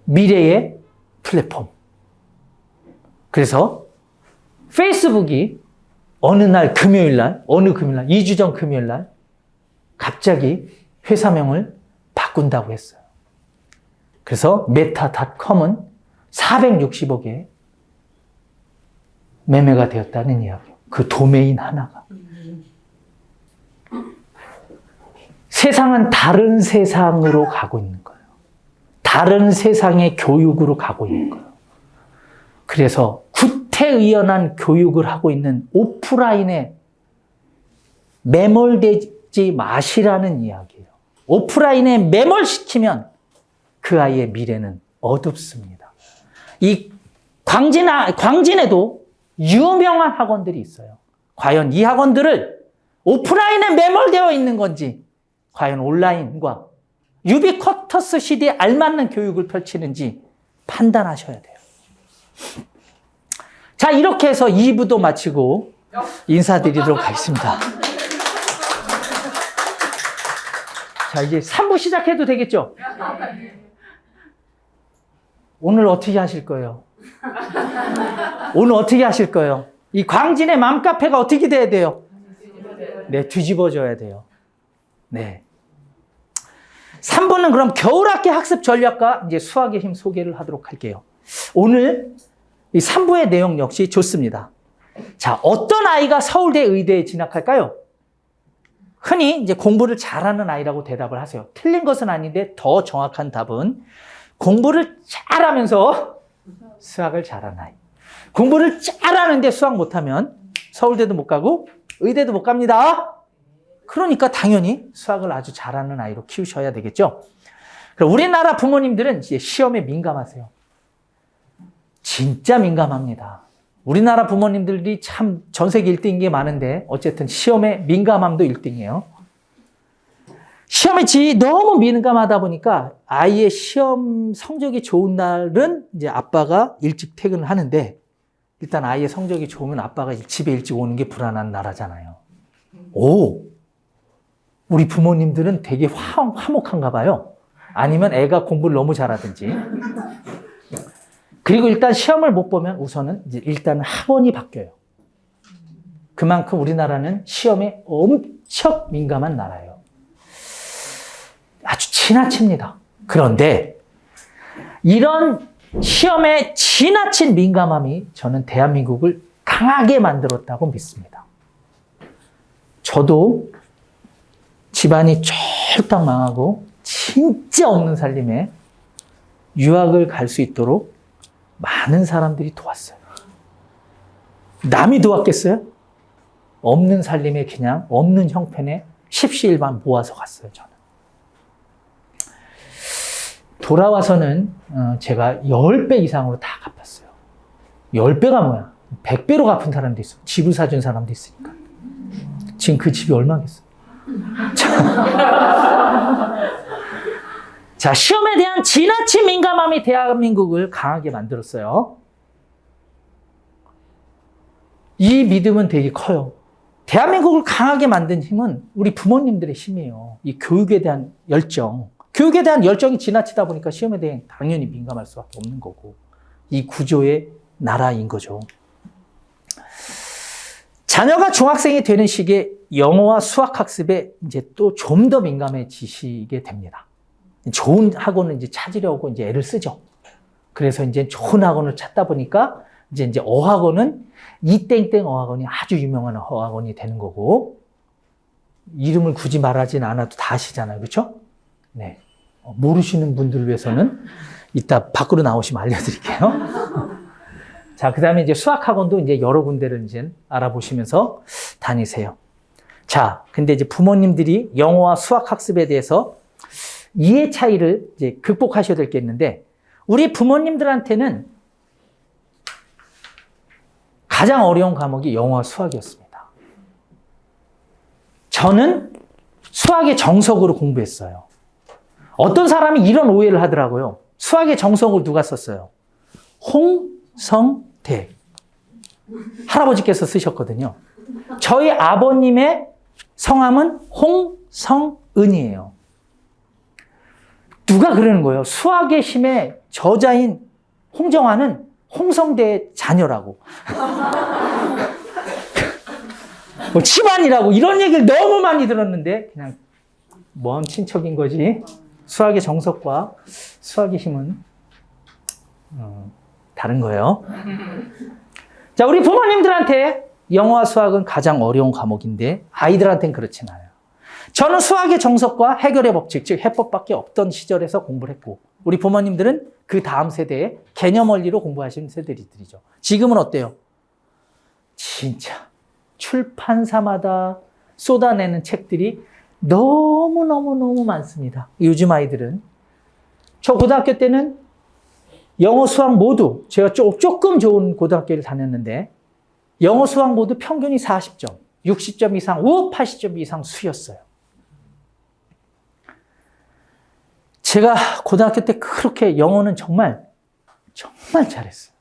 미래의 플랫폼. 그래서 페이스북이 어느 금요일날, 2주 전 금요일날 갑자기 회사명을 바꾼다고 했어요. 그래서 메타.com은 460억에 매매가 되었다는 이야기예요. 그 도메인 하나가. 세상은 다른 세상으로 가고 있는 거예요. 다른 세상의 교육으로 가고 있는 거예요. 그래서 구태의연한 교육을 하고 있는 오프라인에 매몰되지 마시라는 이야기예요. 오프라인에 매몰시키면 그 아이의 미래는 어둡습니다. 이 광진에도 유명한 학원들이 있어요. 과연 이 학원들을 오프라인에 매몰되어 있는 건지, 과연 온라인과 유비쿼터스 시대에 알맞는 교육을 펼치는지 판단하셔야 돼요. 자, 이렇게 해서 2부도 마치고 인사드리도록 하겠습니다. 자, 이제 3부 시작해도 되겠죠? 오늘 어떻게 하실 거예요? 오늘 어떻게 하실 거예요? 이 광진의 맘카페가 어떻게 돼야 돼요? 네, 뒤집어져야 돼요. 네. 3부는 그럼 겨울학기 학습 전략과 이제 수학의 힘 소개를 하도록 할게요. 오늘 이 3부의 내용 역시 좋습니다. 자, 어떤 아이가 서울대 의대에 진학할까요? 흔히 이제 공부를 잘하는 아이라고 대답을 하세요. 틀린 것은 아닌데 더 정확한 답은 공부를 잘하면서 수학을 잘하는 아이. 공부를 잘하는데 수학 못하면 서울대도 못 가고 의대도 못 갑니다. 그러니까 당연히 수학을 아주 잘하는 아이로 키우셔야 되겠죠. 그럼 우리나라 부모님들은 이제 시험에 민감하세요. 진짜 민감합니다. 우리나라 부모님들이 참 전 세계 1등인 게 많은데 어쨌든 시험에 민감함도 1등이에요. 시험에 너무 민감하다 보니까 아이의 시험 성적이 좋은 날은 이제 아빠가 일찍 퇴근을 하는데 일단 아이의 성적이 좋으면 아빠가 집에 일찍 오는 게 불안한 나라잖아요. 오! 우리 부모님들은 되게 화목한가 봐요. 아니면 애가 공부를 너무 잘하든지. 그리고 일단 시험을 못 보면 우선은 이제 일단 학원이 바뀌어요. 그만큼 우리나라는 시험에 엄청 민감한 나라예요. 아주 지나칩니다. 그런데 이런 시험에 지나친 민감함이 저는 대한민국을 강하게 만들었다고 믿습니다. 저도 집안이 쫄딱 망하고 진짜 없는 살림에 유학을 갈 수 있도록 많은 사람들이 도왔어요. 남이 도왔겠어요? 없는 살림에 그냥 없는 형편에 십시일반 모아서 갔어요, 저는. 돌아와서는 제가 10배 이상으로 다 갚았어요. 10배가 뭐야? 100배로 갚은 사람도 있어. 집을 사준 사람도 있으니까. 지금 그 집이 얼마겠어? 자, 시험에 대한 지나친 민감함이 대한민국을 강하게 만들었어요. 이 믿음은 되게 커요. 대한민국을 강하게 만든 힘은 우리 부모님들의 힘이에요. 이 교육에 대한 열정. 교육에 대한 열정이 지나치다 보니까 시험에 대해 당연히 민감할 수밖에 없는 거고, 이 구조의 나라인 거죠. 자녀가 중학생이 되는 시기에 영어와 수학 학습에 이제 또 좀 더 민감해지시게 됩니다. 좋은 학원을 이제 찾으려고 이제 애를 쓰죠. 그래서 이제 좋은 학원을 찾다 보니까 이제 어학원은 이땡땡 어학원이 아주 유명한 어학원이 되는 거고, 이름을 굳이 말하진 않아도 다 아시잖아요. 그렇죠? 네. 모르시는 분들을 위해서는 이따 밖으로 나오시면 알려드릴게요. 자, 그 다음에 이제 수학학원도 이제 여러 군데를 이제 알아보시면서 다니세요. 자, 근데 이제 부모님들이 영어와 수학 학습에 대해서 이해 차이를 이제 극복하셔야 될 게 있는데, 우리 부모님들한테는 가장 어려운 과목이 영어와 수학이었습니다. 저는 수학의 정석으로 공부했어요. 어떤 사람이 이런 오해를 하더라고요. 수학의 정석을 누가 썼어요? 홍성대. 할아버지께서 쓰셨거든요. 저희 아버님의 성함은 홍성은이에요. 누가 그러는 거예요? 수학의 힘의 저자인 홍정환은 홍성대의 자녀라고. 뭐 집안이라고 이런 얘기를 너무 많이 들었는데 그냥 먼 친척인 거지. 수학의 정석과 수학의 힘은 다른 거예요. 자, 우리 부모님들한테 영어와 수학은 가장 어려운 과목인데 아이들한테는 그렇진 않아요. 저는 수학의 정석과 해결의 법칙, 즉 해법밖에 없던 시절에서 공부를 했고, 우리 부모님들은 그 다음 세대에 개념 원리로 공부하시는 세대들이죠. 지금은 어때요? 진짜 출판사마다 쏟아내는 책들이 너무너무너무 많습니다. 요즘 아이들은. 저 고등학교 때는 영어, 수학 모두, 제가 조금 좋은 고등학교를 다녔는데 영어, 수학 모두 평균이 40점, 60점 이상, 80점 이상 수였어요. 제가 고등학교 때 그렇게 영어는 정말 잘했어요.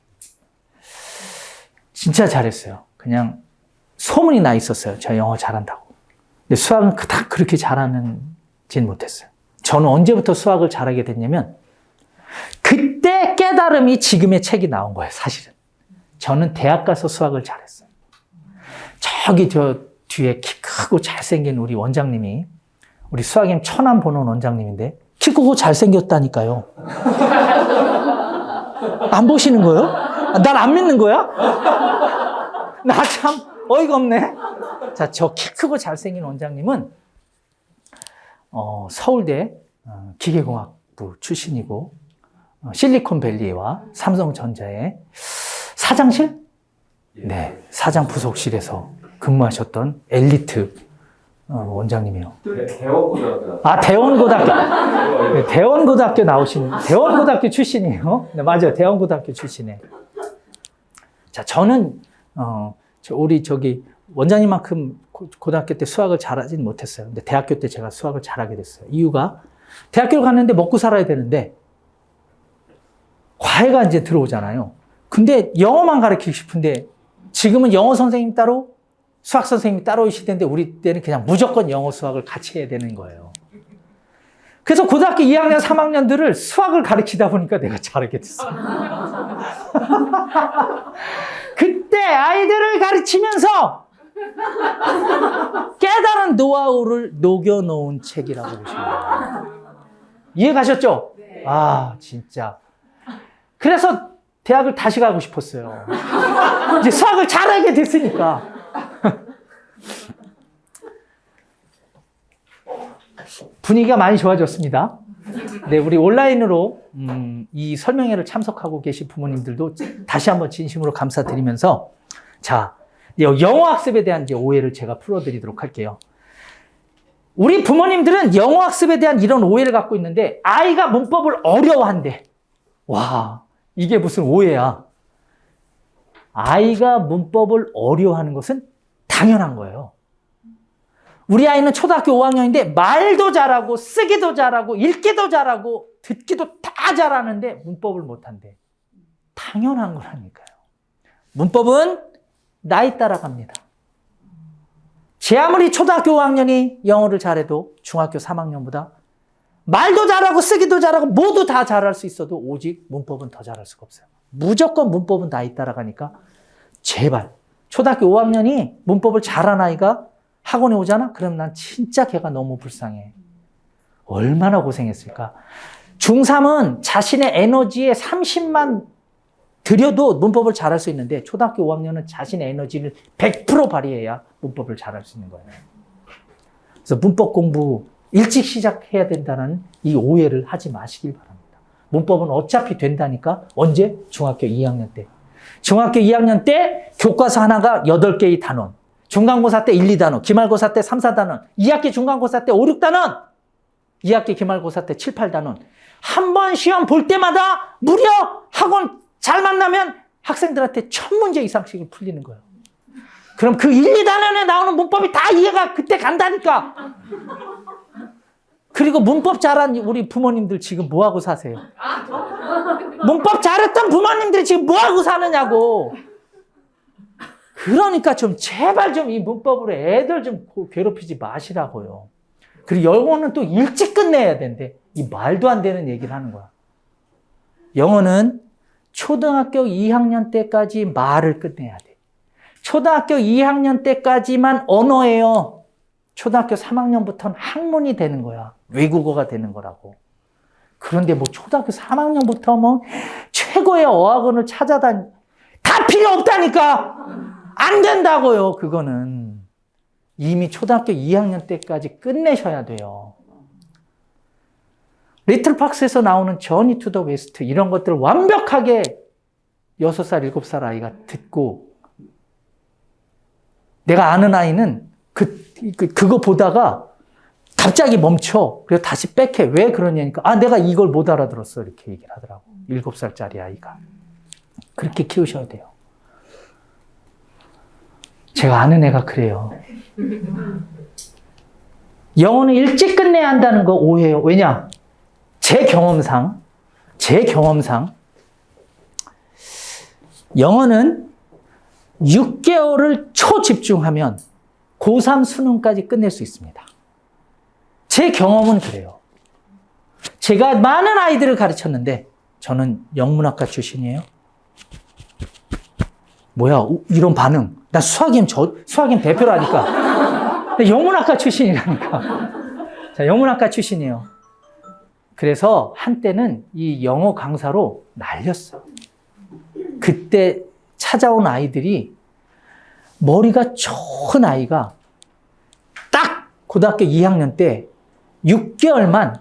진짜 잘했어요. 그냥 소문이 나 있었어요. 저 영어 잘한다고. 근데 수학은 그닥 그렇게 잘하는지는 못했어요. 저는 언제부터 수학을 잘하게 됐냐면 그때 깨달음이 지금의 책이 나온 거예요, 사실은. 저는 대학 가서 수학을 잘했어요. 저기 저 뒤에 키 크고 잘생긴 우리 원장님이, 우리 수학임 천안 보는 원장님인데 키 크고 잘생겼다니까요. 안 보시는 거예요? 난 안 믿는 거야? 나 참 어이가 없네. 자, 저 키 크고 잘생긴 원장님은 서울대 기계공학부 출신이고 실리콘밸리와 삼성전자의 사장실? 네, 사장 부속실에서 근무하셨던 엘리트 원장님이에요. 대원고등학교. 아, 대원고등학교. 네, 대원고등학교 나오신, 대원고등학교 출신이에요. 네, 맞아요. 대원고등학교 출신에. 자, 저는, 우리 원장님만큼 고등학교 때 수학을 잘하진 못했어요. 근데 대학교 때 제가 수학을 잘하게 됐어요. 이유가 대학교를 갔는데 먹고 살아야 되는데 과외가 이제 들어오잖아요. 근데 영어만 가르치고 싶은데 지금은 영어 선생님 따로 수학 선생님이 따로 시대인데 우리 때는 그냥 무조건 영어 수학을 같이 해야 되는 거예요. 그래서 고등학교 2학년, 3학년들을 수학을 가르치다 보니까 내가 잘하게 됐어요. 그때 아이들을 가르치면서 깨달은 노하우를 녹여놓은 책이라고 보시면 돼요. 이해 가셨죠? 네. 아, 진짜. 그래서 대학을 다시 가고 싶었어요. 이제 수학을 잘하게 됐으니까. 분위기가 많이 좋아졌습니다. 네, 우리 온라인으로 이 설명회를 참석하고 계신 부모님들도 다시 한번 진심으로 감사드리면서 자, 영어 학습에 대한 이제 오해를 제가 풀어드리도록 할게요. 우리 부모님들은 영어 학습에 대한 이런 오해를 갖고 있는데 아이가 문법을 어려워한대. 와, 이게 무슨 오해야. 아이가 문법을 어려워하는 것은 당연한 거예요. 우리 아이는 초등학교 5학년인데 말도 잘하고 쓰기도 잘하고 읽기도 잘하고 듣기도 다 잘하는데 문법을 못한대. 당연한 거라니까요. 문법은 나이 따라갑니다. 제 아무리 초등학교 5학년이 영어를 잘해도 중학교 3학년보다 말도 잘하고 쓰기도 잘하고 모두 다 잘할 수 있어도 오직 문법은 더 잘할 수가 없어요. 무조건 문법은 나이 따라가니까 제발 초등학교 5학년이 문법을 잘한 아이가 학원에 오잖아? 그럼 난 진짜 걔가 너무 불쌍해. 얼마나 고생했을까? 중3은 자신의 에너지의 30만 들여도 문법을 잘할 수 있는데 초등학교 5학년은 자신의 에너지를 100% 발휘해야 문법을 잘할 수 있는 거예요. 그래서 문법 공부 일찍 시작해야 된다는 이 오해를 하지 마시길 바랍니다. 문법은 어차피 된다니까. 언제? 중학교 2학년 때. 중학교 2학년 때 교과서 하나가 8개의 단원. 중간고사 때 1, 2단원. 기말고사 때 3, 4단원. 2학기 중간고사 때 5, 6단원. 2학기 기말고사 때 7, 8단원. 한 번 시험 볼 때마다 무려 학원 잘 만나면 학생들한테 1000문제 이상씩이 풀리는 거예요. 그럼 그 1, 2단원에 나오는 문법이 다 이해가 그때 간다니까. 그리고 문법 잘한 우리 부모님들 지금 뭐하고 사세요? 문법 잘했던 부모님들이 지금 뭐하고 사느냐고. 그러니까 좀 제발 좀 이 문법으로 애들 좀 괴롭히지 마시라고요. 그리고 영어는 또 일찍 끝내야 된대. 이 말도 안 되는 얘기를 하는 거야. 영어는 초등학교 2학년 때까지 말을 끝내야 돼. 초등학교 2학년 때까지만 언어예요. 초등학교 3학년부터는 학문이 되는 거야. 외국어가 되는 거라고. 그런데 뭐 초등학교 3학년부터 뭐 최고의 어학원을 찾아다니 다 필요 없다니까. 안 된다고요. 그거는 이미 초등학교 2학년 때까지 끝내셔야 돼요. 리틀 박스에서 나오는 저니 투 더 웨스트 이런 것들을 완벽하게 6살, 7살 아이가 듣고 내가 아는 아이는 그거 보다가 갑자기 멈춰. 그래서 다시 백해. 왜 그러냐니까 내가 이걸 못 알아들었어. 이렇게 얘기를 하더라고. 7살짜리 아이가. 그렇게 키우셔야 돼요. 제가 아는 애가 그래요. 영어는 일찍 끝내야 한다는 거 오해요. 왜냐? 제 경험상 영어는 6개월을 초집중하면 고3 수능까지 끝낼 수 있습니다. 제 경험은 그래요. 제가 많은 아이들을 가르쳤는데 저는 영문학과 출신이에요. 뭐야 이런 반응. 나 수학임 대표라니까. 영문학과 출신이라니까. 자, 영문학과 출신이에요. 그래서 한때는 이 영어 강사로 날렸어. 그때 찾아온 아이들이 머리가 좋은 아이가 딱 고등학교 2학년 때 6개월만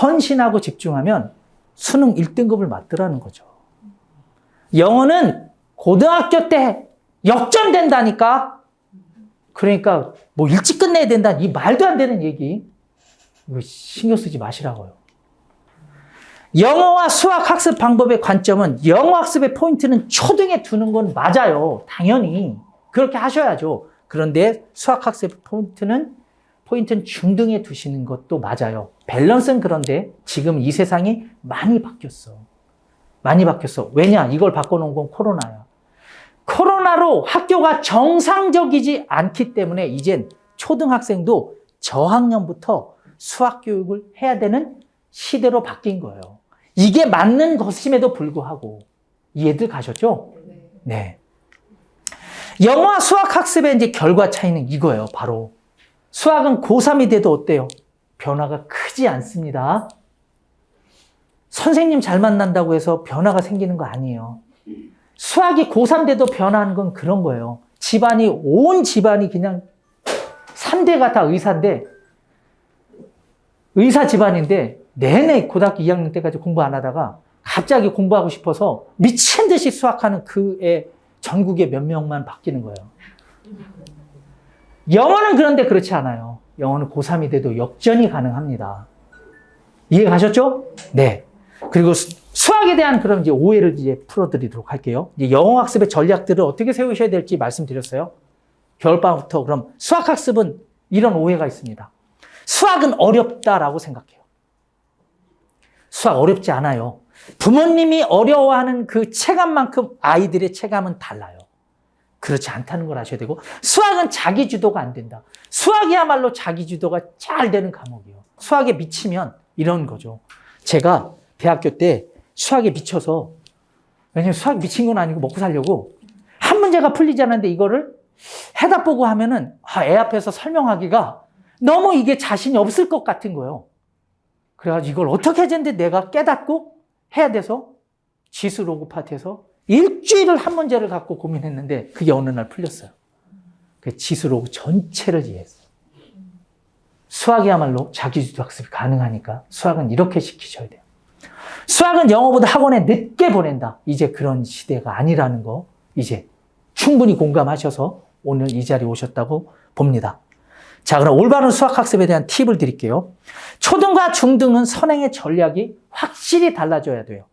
헌신하고 집중하면 수능 1등급을 맞더라는 거죠. 영어는 고등학교 때 역전된다니까. 그러니까 뭐 일찍 끝내야 된다. 이 말도 안 되는 얘기. 이거 신경 쓰지 마시라고요. 영어와 수학 학습 방법의 관점은 영어 학습의 포인트는 초등에 두는 건 맞아요. 당연히. 그렇게 하셔야죠. 그런데 수학 학습의 포인트는 중등에 두시는 것도 맞아요. 밸런스는 그런데 지금 이 세상이 많이 바뀌었어. 많이 바뀌었어. 왜냐? 이걸 바꿔놓은 건 코로나야. 코로나로 학교가 정상적이지 않기 때문에 이젠 초등학생도 저학년부터 수학 교육을 해야 되는 시대로 바뀐 거예요. 이게 맞는 것임에도 불구하고 이해들 가셨죠? 네. 영어와 수학 학습의 이제 결과 차이는 이거예요. 바로 수학은 고3이 돼도 어때요? 변화가 크지 않습니다. 선생님 잘 만난다고 해서 변화가 생기는 거 아니에요. 수학이 고3 돼도 변하는 건 그런 거예요. 온 집안이 그냥 3대가 다 의사인데, 의사 집안인데 내내 고등학교 2학년 때까지 공부 안 하다가 갑자기 공부하고 싶어서 미친 듯이 수학하는 그의 전국에 몇 명만 바뀌는 거예요. 영어는 그런데 그렇지 않아요. 영어는 고3이 돼도 역전이 가능합니다. 이해 가셨죠? 네. 그리고 수학에 대한 그런 이제 오해를 이제 풀어드리도록 할게요. 이제 영어 학습의 전략들을 어떻게 세우셔야 될지 말씀드렸어요. 겨울방학부터 그럼 수학 학습은 이런 오해가 있습니다. 수학은 어렵다라고 생각해요. 수학 어렵지 않아요. 부모님이 어려워하는 그 체감만큼 아이들의 체감은 달라요. 그렇지 않다는 걸 아셔야 되고, 수학은 자기 주도가 안 된다. 수학이야말로 자기 주도가 잘 되는 과목이에요. 수학에 미치면 이런 거죠. 제가 대학교 때 수학에 미쳐서, 왜냐면 수학 미친 건 아니고 먹고 살려고 한 문제가 풀리지 않았는데 이거를 해답 보고 하면은 애 앞에서 설명하기가 너무 이게 자신이 없을 것 같은 거예요. 그래가지고 이걸 어떻게 했는데 내가 깨닫고 해야 돼서 지수 로그 파트에서 일주일을 한 문제를 갖고 고민했는데 그게 어느 날 풀렸어요. 그 지수 로그 전체를 이해했어요. 수학이야말로 자기주도 학습이 가능하니까 수학은 이렇게 시키셔야 돼요. 수학은 영어보다 학원에 늦게 보낸다. 이제 그런 시대가 아니라는 거 이제 충분히 공감하셔서 오늘 이 자리에 오셨다고 봅니다. 자, 그럼 올바른 수학 학습에 대한 팁을 드릴게요. 초등과 중등은 선행의 전략이 확실히 달라져야 돼요.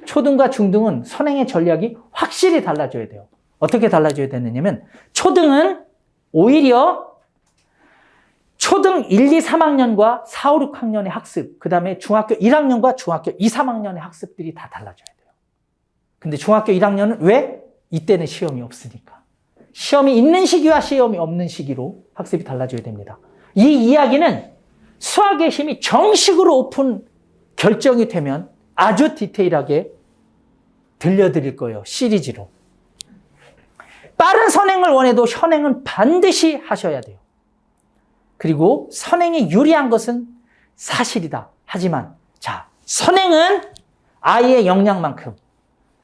초등과 중등은 선행의 전략이 확실히 달라져야 돼요. 어떻게 달라져야 되느냐면 초등은 오히려 초등 1, 2, 3학년과 4, 5, 6학년의 학습, 그 다음에 중학교 1학년과 중학교 2, 3학년의 학습들이 다 달라져야 돼요. 근데 중학교 1학년은 왜? 이때는 시험이 없으니까. 시험이 있는 시기와 시험이 없는 시기로 학습이 달라져야 됩니다. 이 이야기는 수학의 힘이 정식으로 오픈 결정이 되면 아주 디테일하게 들려드릴 거예요. 시리즈로. 빠른 선행을 원해도 현행은 반드시 하셔야 돼요. 그리고 선행이 유리한 것은 사실이다. 하지만 자, 선행은 아이의 역량만큼,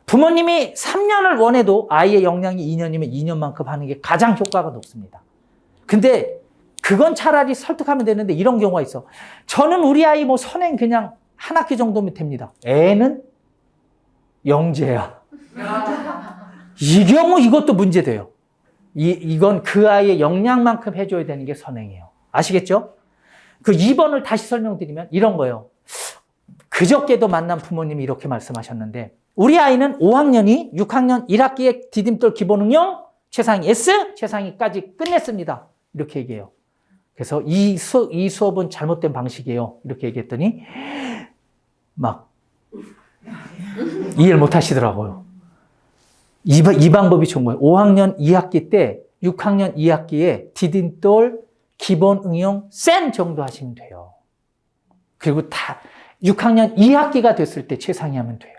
부모님이 3년을 원해도 아이의 역량이 2년이면 2년만큼 하는 게 가장 효과가 높습니다. 근데 그건 차라리 설득하면 되는데 이런 경우가 있어. 저는 우리 아이 뭐 선행 그냥 한 학기 정도면 됩니다. 애는 영재야. 이 경우 이것도 문제돼요. 이건 그 아이의 역량만큼 해줘야 되는 게 선행이에요. 아시겠죠? 그 2번을 다시 설명드리면 이런 거예요. 그저께도 만난 부모님이 이렇게 말씀하셨는데 우리 아이는 5학년이 6학년 1학기에 디딤돌 기본응용 최상위 S, 최상위까지 끝냈습니다. 이렇게 얘기해요. 그래서 이 수업은 잘못된 방식이에요. 이렇게 얘기했더니 막 이해를 못 하시더라고요. 이 방법이 좋은 거예요. 5학년 2학기 때 6학년 2학기에 디딤돌 기본응용 센 정도 하시면 돼요. 그리고 다 6학년 2학기가 됐을 때 최상위 하면 돼요.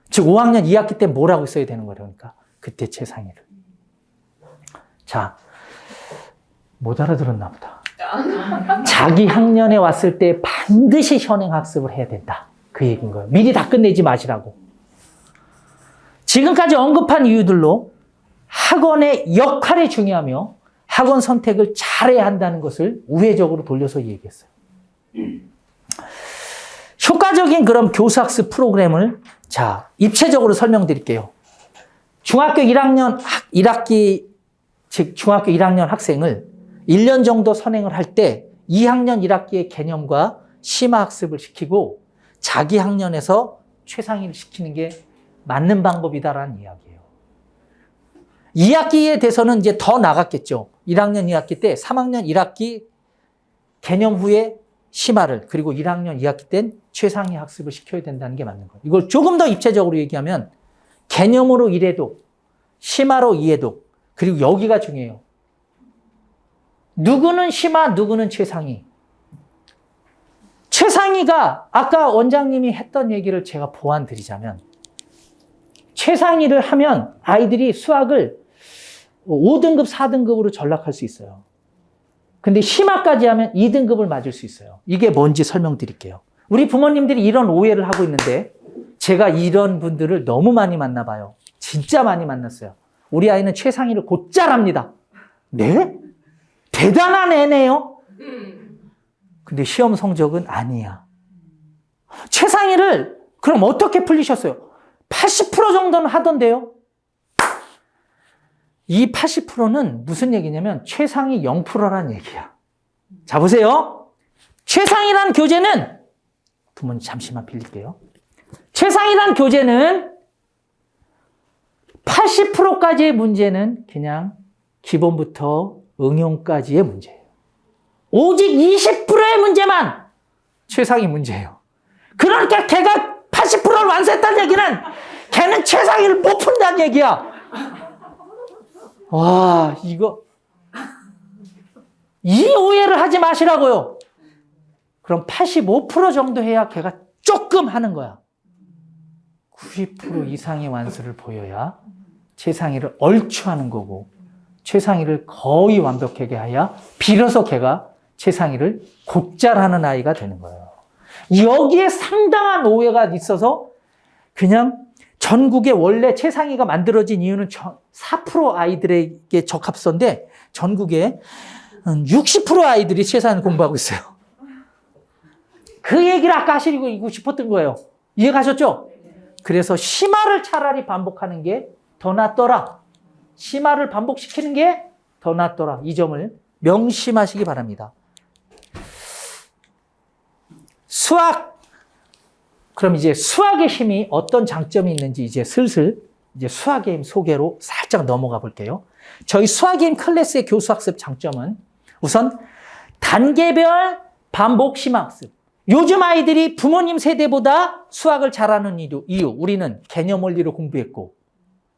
즉 5학년 2학기 때 뭐라고 써야 되는 거예요. 그러니까 그때 최상위를. 자, 못 알아들었나 보다. 자기 학년에 왔을 때 반드시 현행학습을 해야 된다. 그 얘기인 거예요. 미리 다 끝내지 마시라고. 지금까지 언급한 이유들로 학원의 역할이 중요하며 학원 선택을 잘해야 한다는 것을 우회적으로 돌려서 얘기했어요. 효과적인 그럼 교수학습 프로그램을 자, 입체적으로 설명드릴게요. 중학교 1학기, 즉 중학교 1학년 학생을 1년 정도 선행을 할 때 2학년 1학기의 개념과 심화학습을 시키고 자기 학년에서 최상위를 시키는 게 맞는 방법이다라는 이야기예요. 2학기에 대해서는 이제 더 나갔겠죠. 1학년 2학기 때 3학년 1학기 개념 후에 심화를 그리고 1학년 2학기 땐 최상위 학습을 시켜야 된다는 게 맞는 거예요. 이걸 조금 더 입체적으로 얘기하면 개념으로 1회독, 심화로 2회독, 그리고 여기가 중요해요. 누구는 심화, 누구는 최상위. 최상위가 아까 원장님이 했던 얘기를 제가 보완 드리자면 최상위를 하면 아이들이 수학을 5등급, 4등급으로 전락할 수 있어요. 근데 심화까지 하면 2등급을 맞을 수 있어요. 이게 뭔지 설명드릴게요. 우리 부모님들이 이런 오해를 하고 있는데 제가 이런 분들을 너무 많이 만나 봐요. 진짜 많이 만났어요. 우리 아이는 최상위를 곧잘 합니다. 네? 대단한 애네요. 근데 시험 성적은 아니야. 최상위를 그럼 어떻게 풀리셨어요? 80% 정도는 하던데요. 이 80%는 무슨 얘기냐면 최상위 0%라는 얘기야. 자, 보세요. 최상위란 교재는 부모님 잠시만 빌릴게요. 최상위란 교재는 80%까지의 문제는 그냥 기본부터 응용까지의 문제예요. 오직 20%의 문제만 최상위 문제예요. 그러니까 걔가 80%를 완수했다는 얘기는 걔는 최상위를 못 푼다는 얘기야. 와, 이 오해를 하지 마시라고요. 그럼 85% 정도 해야 걔가 조금 하는 거야. 90% 이상의 완수를 보여야 최상위를 얼추 하는 거고 최상위를 거의 완벽하게 해야 비로소 걔가 최상위를 곧잘 하는 아이가 되는 거예요. 여기에 상당한 오해가 있어서 그냥 전국에 원래 최상위가 만들어진 이유는 4% 아이들에게 적합선데 전국에 60% 아이들이 최상위를 공부하고 있어요. 그 얘기를 아까 하시고 싶었던 거예요. 이해가셨죠? 그래서 심화를 차라리 반복하는 게 더 낫더라. 심화를 반복시키는 게 더 낫더라. 이 점을 명심하시기 바랍니다. 그럼 이제 수학의 힘이 어떤 장점이 있는지 이제 슬슬 이제 수학의 힘 소개로 살짝 넘어가 볼게요. 저희 수학의 힘 클래스의 교수학습 장점은 우선 단계별 반복 심화학습. 요즘 아이들이 부모님 세대보다 수학을 잘하는 이유, 우리는 개념 원리로 공부했고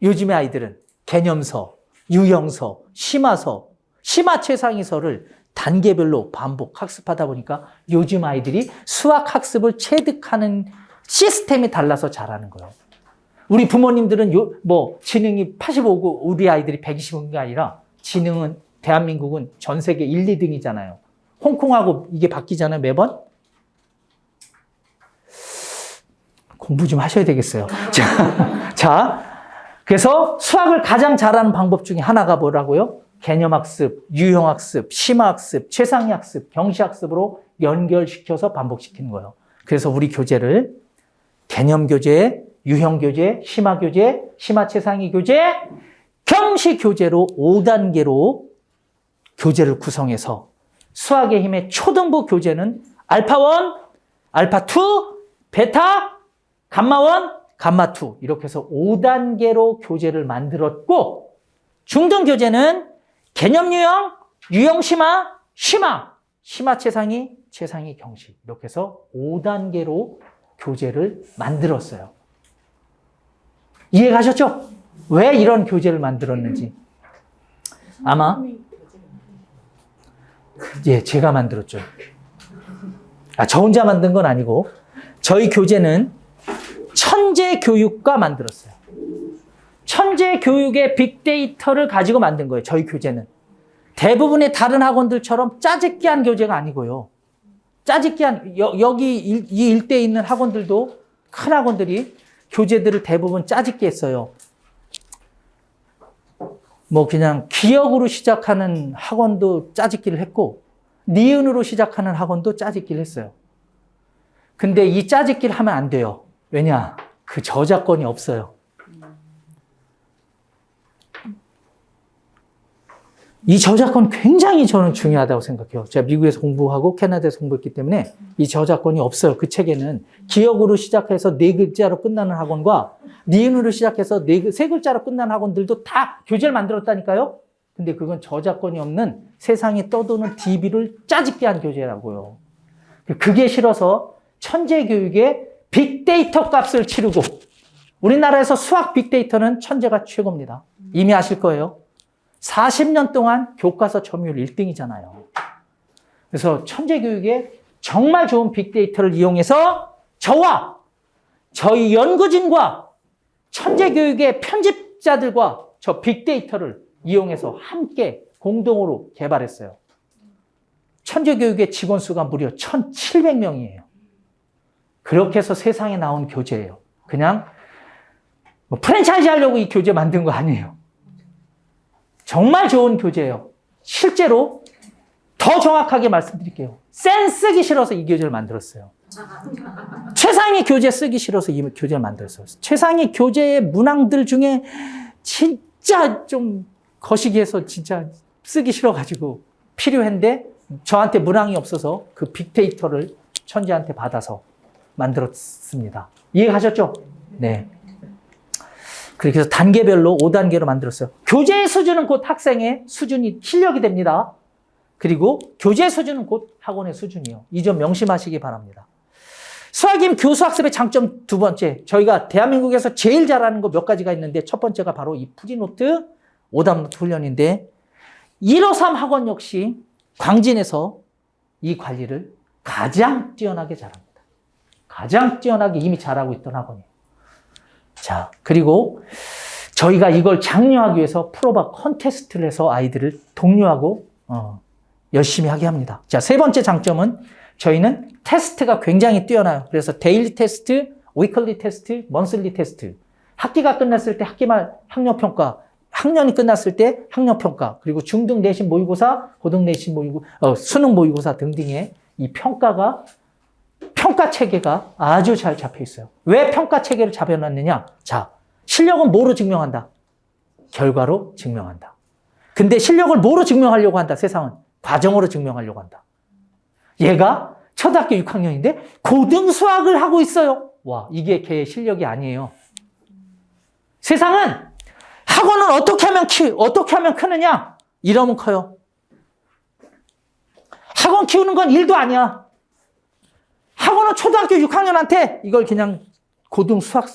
요즘의 아이들은 개념서, 유형서, 심화서, 심화 최상위서를 단계별로 반복 학습하다 보니까 요즘 아이들이 수학 학습을 체득하는 시스템이 달라서 잘하는 거예요. 우리 부모님들은 지능이 85고 우리 아이들이 120인 게 아니라 지능은 대한민국은 전 세계 1, 2등이잖아요. 홍콩하고 이게 바뀌잖아요, 매번. 공부 좀 하셔야 되겠어요. 자, 그래서 수학을 가장 잘하는 방법 중에 하나가 뭐라고요? 개념학습, 유형학습, 심화학습, 최상위학습, 경시학습으로 연결시켜서 반복시키는 거예요. 그래서 우리 교재를 개념교재, 유형교재, 심화교재, 심화최상위 교재, 경시교재로 5단계로 교재를 구성해서 수학의 힘의 초등부 교재는 알파1, 알파2, 베타, 감마1, 감마2 이렇게 해서 5단계로 교재를 만들었고 중등 교재는 개념 유형, 유형 심화, 심화 최상위, 최상위 경시 이렇게 해서 5단계로 교재를 만들었어요. 이해가셨죠? 왜 이런 교재를 만들었는지. 아마 제가 만들었죠. 저 혼자 만든 건 아니고 저희 교재는 천재교육과 만들었어요. 천재교육의 빅데이터를 가지고 만든 거예요. 저희 교재는. 대부분의 다른 학원들처럼 짜집기한 교재가 아니고요. 짜집기한, 여기 이 일대에 있는 학원들도 큰 학원들이 교재들을 대부분 짜집기 했어요. 뭐 그냥 기역으로 시작하는 학원도 짜집기를 했고 니은으로 시작하는 학원도 짜집기를 했어요. 근데 이 짜집기를 하면 안 돼요. 왜냐? 그 저작권이 없어요. 이 저작권 굉장히 저는 중요하다고 생각해요. 제가 미국에서 공부하고 캐나다에서 공부했기 때문에 이 저작권이 없어요. 그 책에는 기역으로 시작해서 4글자로 끝나는 학원과 니은으로 시작해서 세 글자로 끝나는 학원들도 다 교재를 만들었다니까요. 근데 그건 저작권이 없는 세상에 떠도는 DB를 짜집게 한 교재라고요. 그게 싫어서 천재교육에 빅데이터 값을 치르고 우리나라에서 수학 빅데이터는 천재가 최고입니다. 이미 아실 거예요. 40년 동안 교과서 점유율 1등이잖아요. 그래서 천재교육에 정말 좋은 빅데이터를 이용해서 저와 저희 연구진과 천재교육의 편집자들과 저 빅데이터를 이용해서 함께 공동으로 개발했어요. 천재교육의 직원 수가 무려 1,700명이에요. 그렇게 해서 세상에 나온 교재예요. 그냥 뭐 프랜차이즈 하려고 이 교재 만든 거 아니에요. 정말 좋은 교재예요. 실제로 더 정확하게 말씀드릴게요. 센 쓰기 싫어서 이 교재를 만들었어요. 최상위 교재 쓰기 싫어서 이 교재를 만들었어요. 최상위 교재의 문항들 중에 진짜 좀 거시기해서 진짜 쓰기 싫어가지고 필요한데 저한테 문항이 없어서 그 빅데이터를 천재한테 받아서 만들었습니다. 이해하셨죠? 네. 그렇게 해서 단계별로 5단계로 만들었어요. 교재의 수준은 곧 학생의 수준이 실력이 됩니다. 그리고 교재 수준은 곧 학원의 수준이요. 이 점 명심하시기 바랍니다. 수학임 교수학습의 장점 두 번째. 저희가 대한민국에서 제일 잘하는 거 몇 가지가 있는데 첫 번째가 바로 이 프리노트, 오답노트 훈련인데 153 학원 역시 광진에서 이 관리를 가장 뛰어나게 잘합니다. 가장 뛰어나게 이미 잘하고 있던 학원이에요. 자, 그리고 저희가 이걸 장려하기 위해서 프로바 컨테스트를 해서 아이들을 독려하고 열심히 하게 합니다. 자, 세 번째 장점은 저희는 테스트가 굉장히 뛰어나요. 그래서 데일리 테스트, 위클리 테스트, 먼슬리 테스트. 학기가 끝났을 때 학기말 학력평가, 학년이 끝났을 때 학력평가, 그리고 중등 내신 모의고사, 고등 내신 모의고사, 수능 모의고사 등등의 이 평가 체계가 아주 잘 잡혀 있어요. 왜 평가 체계를 잡아놨느냐? 자, 실력은 뭐로 증명한다? 결과로 증명한다. 근데 실력을 뭐로 증명하려고 한다? 세상은 과정으로 증명하려고 한다. 얘가 초등학교 6학년인데 고등 수학을 하고 있어요. 와, 이게 걔의 실력이 아니에요. 세상은 학원은 어떻게 하면 크느냐? 이러면 커요. 학원 키우는 건 일도 아니야. 학원은 초등학교 6학년한테 이걸 그냥 고등 수학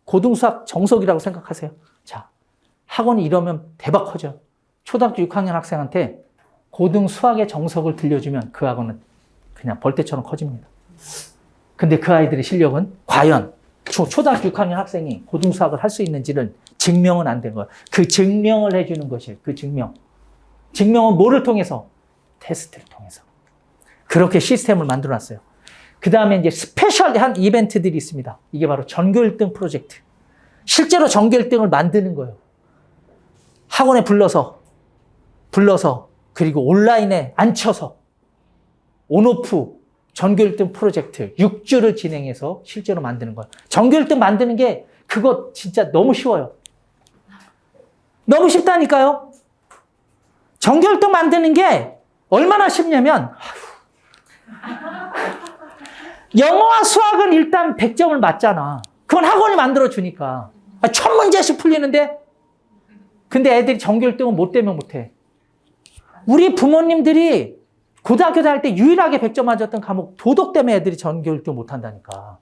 고등 수학 정석이라고 생각하세요. 자, 학원이 이러면 대박 커져. 초등학교 6학년 학생한테 고등 수학의 정석을 들려주면 그 학원은 그냥 벌떼처럼 커집니다. 근데 그 아이들의 실력은 과연 초등학교 6학년 학생이 고등 수학을 할 수 있는지를 증명은 안 된 거예요. 그 증명을 해주는 것이 그 증명. 증명은 뭐를 통해서? 테스트를 통해서. 그렇게 시스템을 만들어 놨어요. 그 다음에 이제 스페셜한 이벤트들이 있습니다. 이게 바로 전교 1등 프로젝트. 실제로 전교 1등을 만드는 거예요. 학원에 불러서 그리고 온라인에 앉혀서 온오프 전교 1등 프로젝트 6주를 진행해서 실제로 만드는 거예요. 전교 1등 만드는 게 그거 진짜 너무 쉬워요. 너무 쉽다니까요. 전교 1등 만드는 게 얼마나 쉽냐면 영어와 수학은 일단 100점을 맞잖아. 그건 학원이 만들어주니까. 1000문제씩 풀리는데 근데 애들이 전교 1등은 못 되면 못해. 우리 부모님들이 고등학교 다닐 때 유일하게 100점 맞았던 과목 도덕 때문에 애들이 전교 1등 못 한다니까.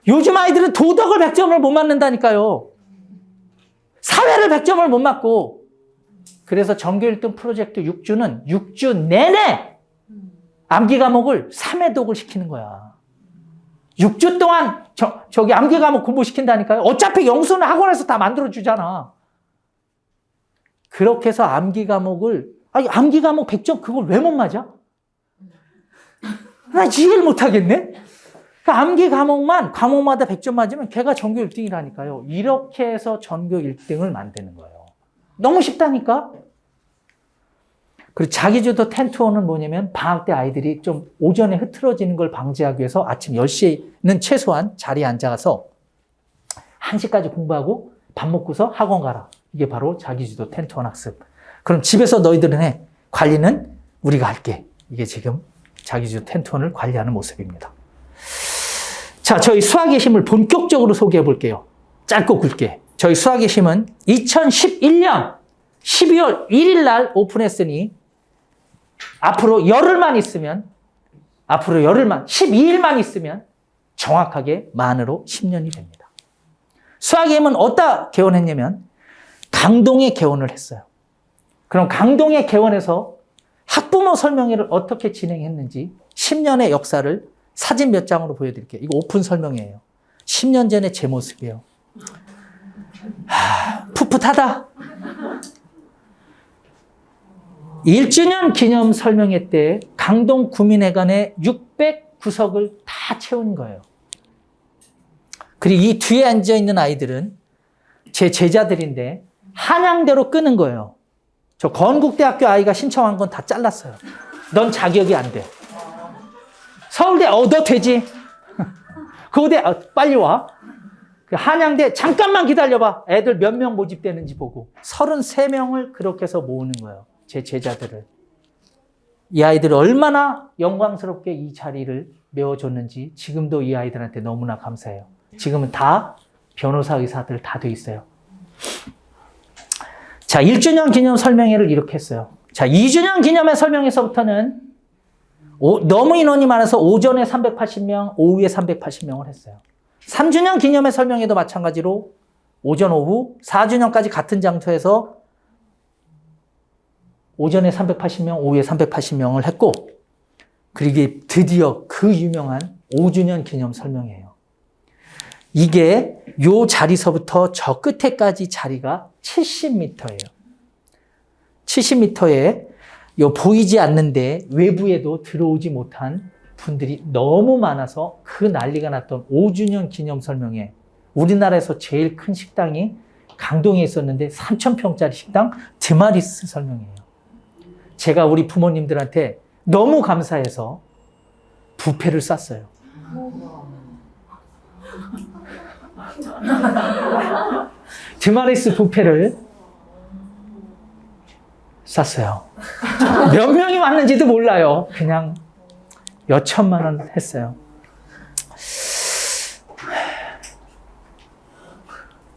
요즘 아이들은 도덕을 100점을 못 맞는다니까요. 사회를 100점을 못 맞고. 그래서 전교 1등 프로젝트 6주는 6주 내내 암기 과목을 3회독을 시키는 거야. 6주 동안 저기 암기 과목 공부시킨다니까요. 어차피 영수는 학원에서 다 만들어주잖아. 그렇게 해서 암기 과목을, 아니, 암기 과목 100점 그걸 왜 못 맞아? 나 이해를 못 하겠네? 그러니까 암기 과목만, 과목마다 100점 맞으면 걔가 전교 1등이라니까요. 이렇게 해서 전교 1등을 만드는 거예요. 너무 쉽다니까? 그리고 자기주도 10-1은 뭐냐면 방학 때 아이들이 좀 오전에 흐트러지는 걸 방지하기 위해서 아침 10시는 최소한 자리에 앉아서 1시까지 공부하고 밥 먹고서 학원 가라. 이게 바로 자기주도 10-1 학습. 그럼 집에서 너희들은 해. 관리는 우리가 할게. 이게 지금 자기주도 10-1을 관리하는 모습입니다. 자, 저희 수학의 힘을 본격적으로 소개해 볼게요. 짧고 굵게. 저희 수학의 힘은 2011년 12월 1일 날 오픈했으니 앞으로 열흘만 있으면 12일만 있으면 정확하게 만으로 10년이 됩니다. 수학의 힘은 어디다 개원했냐면 강동에 개원을 했어요. 그럼 강동에 개원해서 학부모 설명회를 어떻게 진행했는지 10년의 역사를 사진 몇 장으로 보여드릴게요. 이거 오픈 설명회예요. 10년 전의 제 모습이에요. 풋풋하다. 1주년 기념 설명회 때 강동 구민회관에 609석을 다 채운 거예요. 그리고 이 뒤에 앉아있는 아이들은 제 제자들인데 한양대로 끄는 거예요. 저 건국대학교 아이가 신청한 건 다 잘랐어요. 넌 자격이 안 돼. 서울대, 너 되지. 고대, 빨리 와. 한양대, 잠깐만 기다려봐. 애들 몇 명 모집되는지 보고. 33명을 그렇게 해서 모으는 거예요. 제 제자들을. 이 아이들이 얼마나 영광스럽게 이 자리를 메워줬는지 지금도 이 아이들한테 너무나 감사해요. 지금은 다 변호사, 의사들 다 돼 있어요. 자, 1주년 기념 설명회를 이렇게 했어요. 자, 2주년 기념회 설명회에서부터는 너무 인원이 많아서 오전에 380명, 오후에 380명을 했어요. 3주년 기념회 설명회도 마찬가지로 오전, 오후, 4주년까지 같은 장소에서 오전에 380명, 오후에 380명을 했고, 그리고 드디어 그 유명한 5주년 기념 설명회예요. 이게 요 자리서부터 저 끝에까지 자리가 70m예요. 70m에 요 보이지 않는데 외부에도 들어오지 못한 분들이 너무 많아서 그 난리가 났던 5주년 기념 설명회. 우리나라에서 제일 큰 식당이 강동에 있었는데 3,000평짜리 식당 드마리스 설명회예요. 제가 우리 부모님들한테 너무 감사해서 부페를 쌌어요. 드마리스 부페를 쌌어요. 몇 명이 왔는지도 몰라요. 그냥 몇 천만 원 했어요.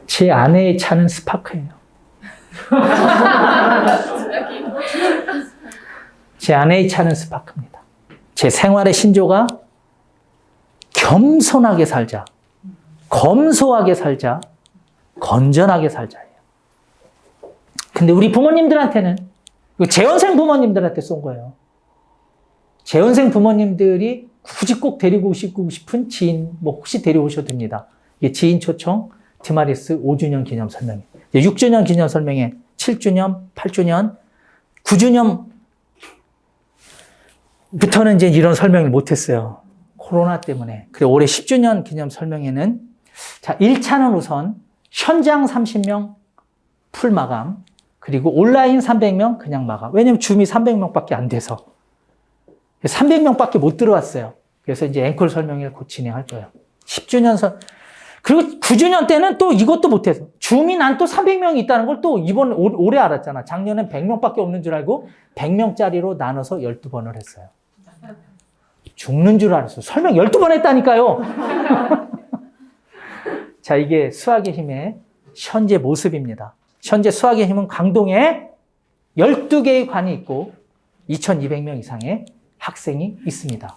제 아내의 차는 스파크예요. 제 아내의 차는 스파크입니다. 제 생활의 신조가 겸손하게 살자, 검소하게 살자, 건전하게 살자예요. 근데 우리 부모님들한테는, 재혼생 부모님들한테 쏜 거예요. 재혼생 부모님들이 굳이 꼭 데리고 오시고 싶은 지인, 혹시 데려오셔도 됩니다. 이게 지인 초청 드마리스 5주년 기념 설명회. 6주년 기념 설명회, 7주년, 8주년, 9주년 부터는 이제 이런 설명을 못했어요. 코로나 때문에. 그리고 올해 10주년 기념 설명회는, 자, 1차는 우선 현장 30명 풀 마감, 그리고 온라인 300명 그냥 마감. 왜냐면 줌이 300명밖에 안 돼서. 300명밖에 못 들어왔어요. 그래서 이제 앵콜 설명회를 곧 진행할 거예요. 10주년 그리고 9주년 때는 또 이것도 못해서. 줌이 난 또 300명이 있다는 걸 또 올해 알았잖아. 작년엔 100명밖에 없는 줄 알고 100명짜리로 나눠서 12번을 했어요. 죽는 줄 알았어요. 설명 12번 했다니까요. 자, 이게 수학의 힘의 현재 모습입니다. 현재 수학의 힘은 강동에 12개의 관이 있고 2,200명 이상의 학생이 있습니다.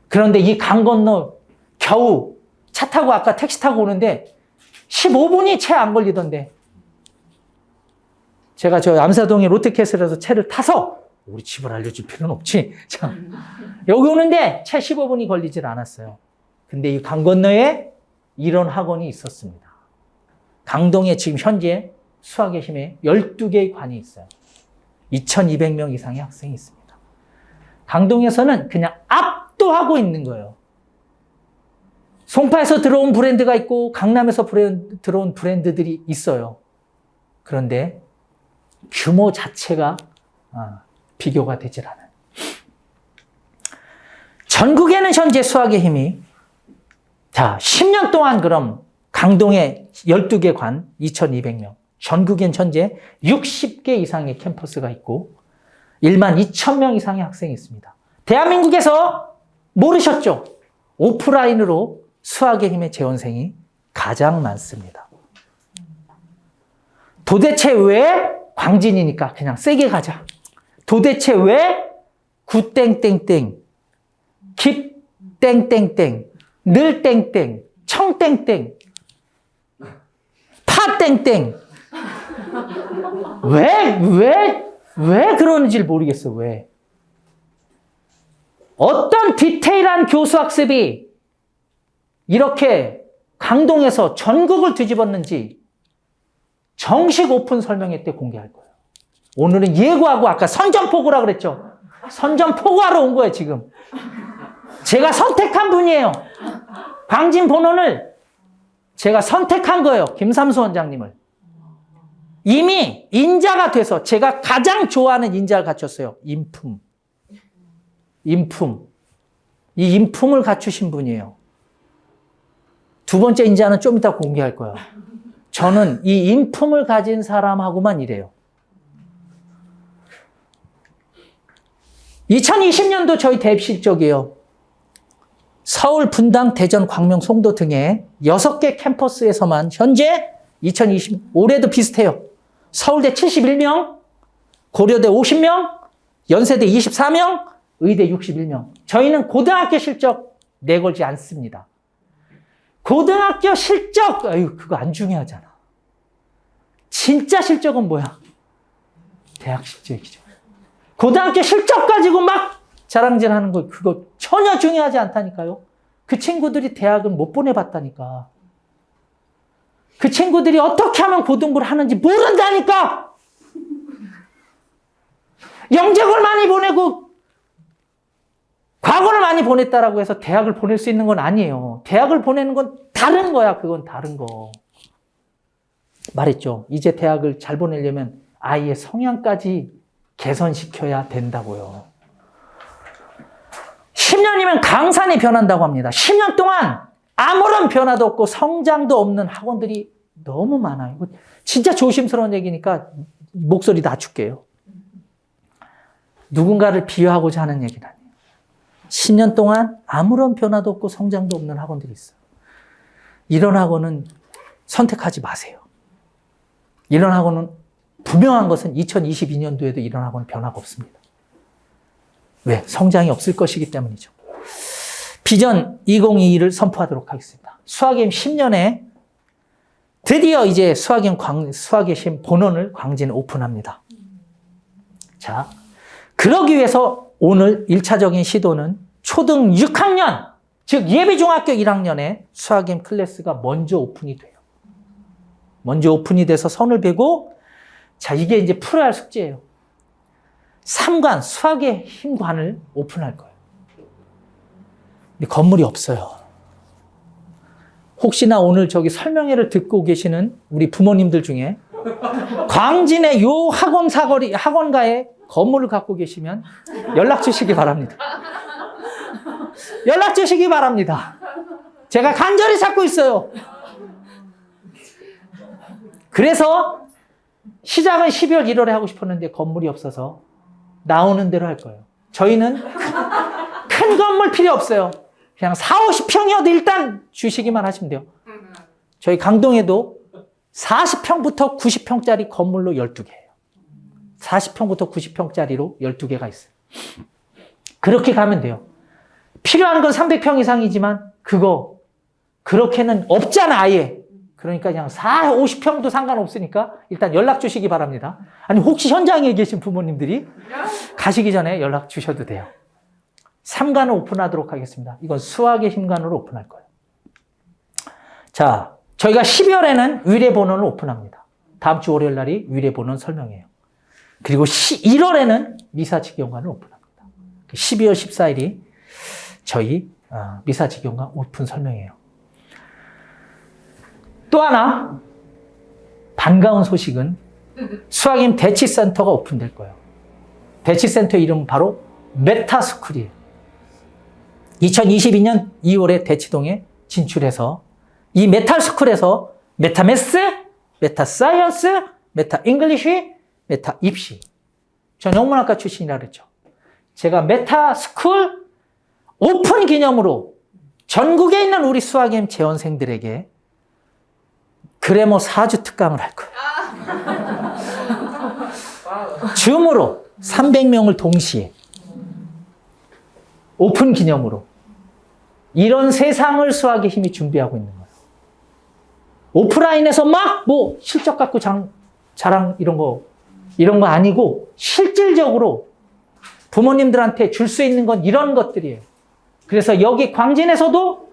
그런데 이 강 건너 겨우 차 타고 아까 택시 타고 오는데 15분이 채 안 걸리던데, 제가 저 암사동의 롯데캐슬에서 차를 타서, 우리 집을 알려줄 필요는 없지. 자, 여기 오는데 채 15분이 걸리질 않았어요. 근데 이 강 건너에 이런 학원이 있었습니다. 강동에 지금 현재 수학의 힘에 12개의 관이 있어요. 2200명 이상의 학생이 있습니다. 강동에서는 그냥 압도하고 있는 거예요. 송파에서 들어온 브랜드가 있고 강남에서 들어온 브랜드들이 있어요. 그런데 규모 자체가 비교가 되질 않아요. 전국에는 현재 수학의 힘이 10년 동안 그럼 강동에 12개 관 2200명, 전국엔 현재 60개 이상의 캠퍼스가 있고 1만 2천 이상의 학생이 있습니다. 대한민국에서 모르셨죠? 오프라인으로 수학의 힘의 재원생이 가장 많습니다. 도대체 왜 광진이니까 그냥 세게 가자. 도대체 왜 구땡땡땡, 깁땡땡땡, 늘땡땡, 청땡땡, 파땡땡. 왜 그러는지를 모르겠어, 왜. 어떤 디테일한 교수 학습이 이렇게 강동에서 전국을 뒤집었는지 정식 오픈 설명회 때 공개할 거예요. 오늘은 예고하고 아까 선전포고라 그랬죠? 선전포고하러 온 거예요, 지금. 제가 선택한 분이에요. 광진 본원을 제가 선택한 거예요. 김삼수 원장님을. 이미 인자가 돼서 제가 가장 좋아하는 인자를 갖췄어요. 인품. 인품. 이 인품을 갖추신 분이에요. 두 번째 인자는 좀 이따 공개할 거예요. 저는 이 인품을 가진 사람하고만 일해요. 2020년도 저희 대입 실적이에요. 서울, 분당, 대전, 광명, 송도 등의 6개 캠퍼스에서만 현재 올해도 비슷해요. 서울대 71명, 고려대 50명, 연세대 24명, 의대 61명. 저희는 고등학교 실적 내걸지 않습니다. 고등학교 실적, 그거 안 중요하잖아. 진짜 실적은 뭐야? 대학 실적이죠. 고등학교 실적 가지고 막 자랑질하는 거 그거 전혀 중요하지 않다니까요. 그 친구들이 대학을 못 보내봤다니까. 그 친구들이 어떻게 하면 고등부를 하는지 모른다니까. 영적을 많이 보내고 과거를 많이 보냈다라고 해서 대학을 보낼 수 있는 건 아니에요. 대학을 보내는 건 다른 거야. 그건 다른 거. 말했죠. 이제 대학을 잘 보내려면 아이의 성향까지 개선시켜야 된다고요. 10년이면 강산이 변한다고 합니다. 10년 동안 아무런 변화도 없고 성장도 없는 학원들이 너무 많아요. 진짜 조심스러운 얘기니까 목소리 낮출게요. 누군가를 비유하고자 하는 얘기는 아니에요. 10년 동안 아무런 변화도 없고 성장도 없는 학원들이 있어요. 이런 학원은 선택하지 마세요. 이런 학원은 분명한 것은 2022년도에도 이런 학원은 변화가 없습니다. 왜? 성장이 없을 것이기 때문이죠. 비전 2022를 선포하도록 하겠습니다. 수학의 힘 10년에 드디어 이제 수학의 힘 본원을 광진에 오픈합니다. 자, 그러기 위해서 오늘 1차적인 시도는 초등 6학년, 즉 예비중학교 1학년에 수학의 힘 클래스가 먼저 오픈이 돼요. 먼저 오픈이 돼서 선을 베고, 자, 이게 이제 풀어야 할 숙제예요. 3관, 수학의 힘관을 오픈할 거예요. 근데 건물이 없어요. 혹시나 오늘 저기 설명회를 듣고 계시는 우리 부모님들 중에 광진의 요 학원가에 건물을 갖고 계시면 연락 주시기 바랍니다. 연락 주시기 바랍니다. 제가 간절히 찾고 있어요. 그래서 시작은 12월, 1월에 하고 싶었는데 건물이 없어서 나오는 대로 할 거예요. 저희는 큰 건물 필요 없어요. 그냥 40-50평이어도 일단 주시기만 하시면 돼요. 저희 강동에도 40평부터 90평짜리 건물로 12개예요. 40평부터 90평짜리로 12개가 있어요. 그렇게 가면 돼요. 필요한 건 300평 이상이지만 그렇게는 없잖아, 아예. 그러니까 그냥 50평도 상관없으니까 일단 연락 주시기 바랍니다. 아니, 혹시 현장에 계신 부모님들이 가시기 전에 연락 주셔도 돼요. 3관을 오픈하도록 하겠습니다. 이건 수학의 힘관으로 오픈할 거예요. 자, 저희가 12월에는 의뢰 본원을 오픈합니다. 다음 주 월요일 날이 위례본원 설명이에요. 그리고 1월에는 미사직영관을 오픈합니다. 12월 14일이 저희 미사직영관 오픈 설명이에요. 또 하나 반가운 소식은 수학임 대치센터가 오픈될 거예요. 대치센터 이름은 바로 메타스쿨이에요. 2022년 2월에 대치동에 진출해서 이 메타스쿨에서 메타매스, 메타사이언스, 메타잉글리시, 메타입시. 전 영문학과 출신이라 그랬죠. 제가 메타스쿨 오픈 기념으로 전국에 있는 우리 수학임 재원생들에게 그래머 4주 특강을 할 거예요. 줌으로 300명을 동시에 오픈 기념으로 이런 세상을 수학의 힘이 준비하고 있는 거예요. 오프라인에서 막 뭐 실적 갖고 자랑 이런 거 아니고 실질적으로 부모님들한테 줄 수 있는 건 이런 것들이에요. 그래서 여기 광진에서도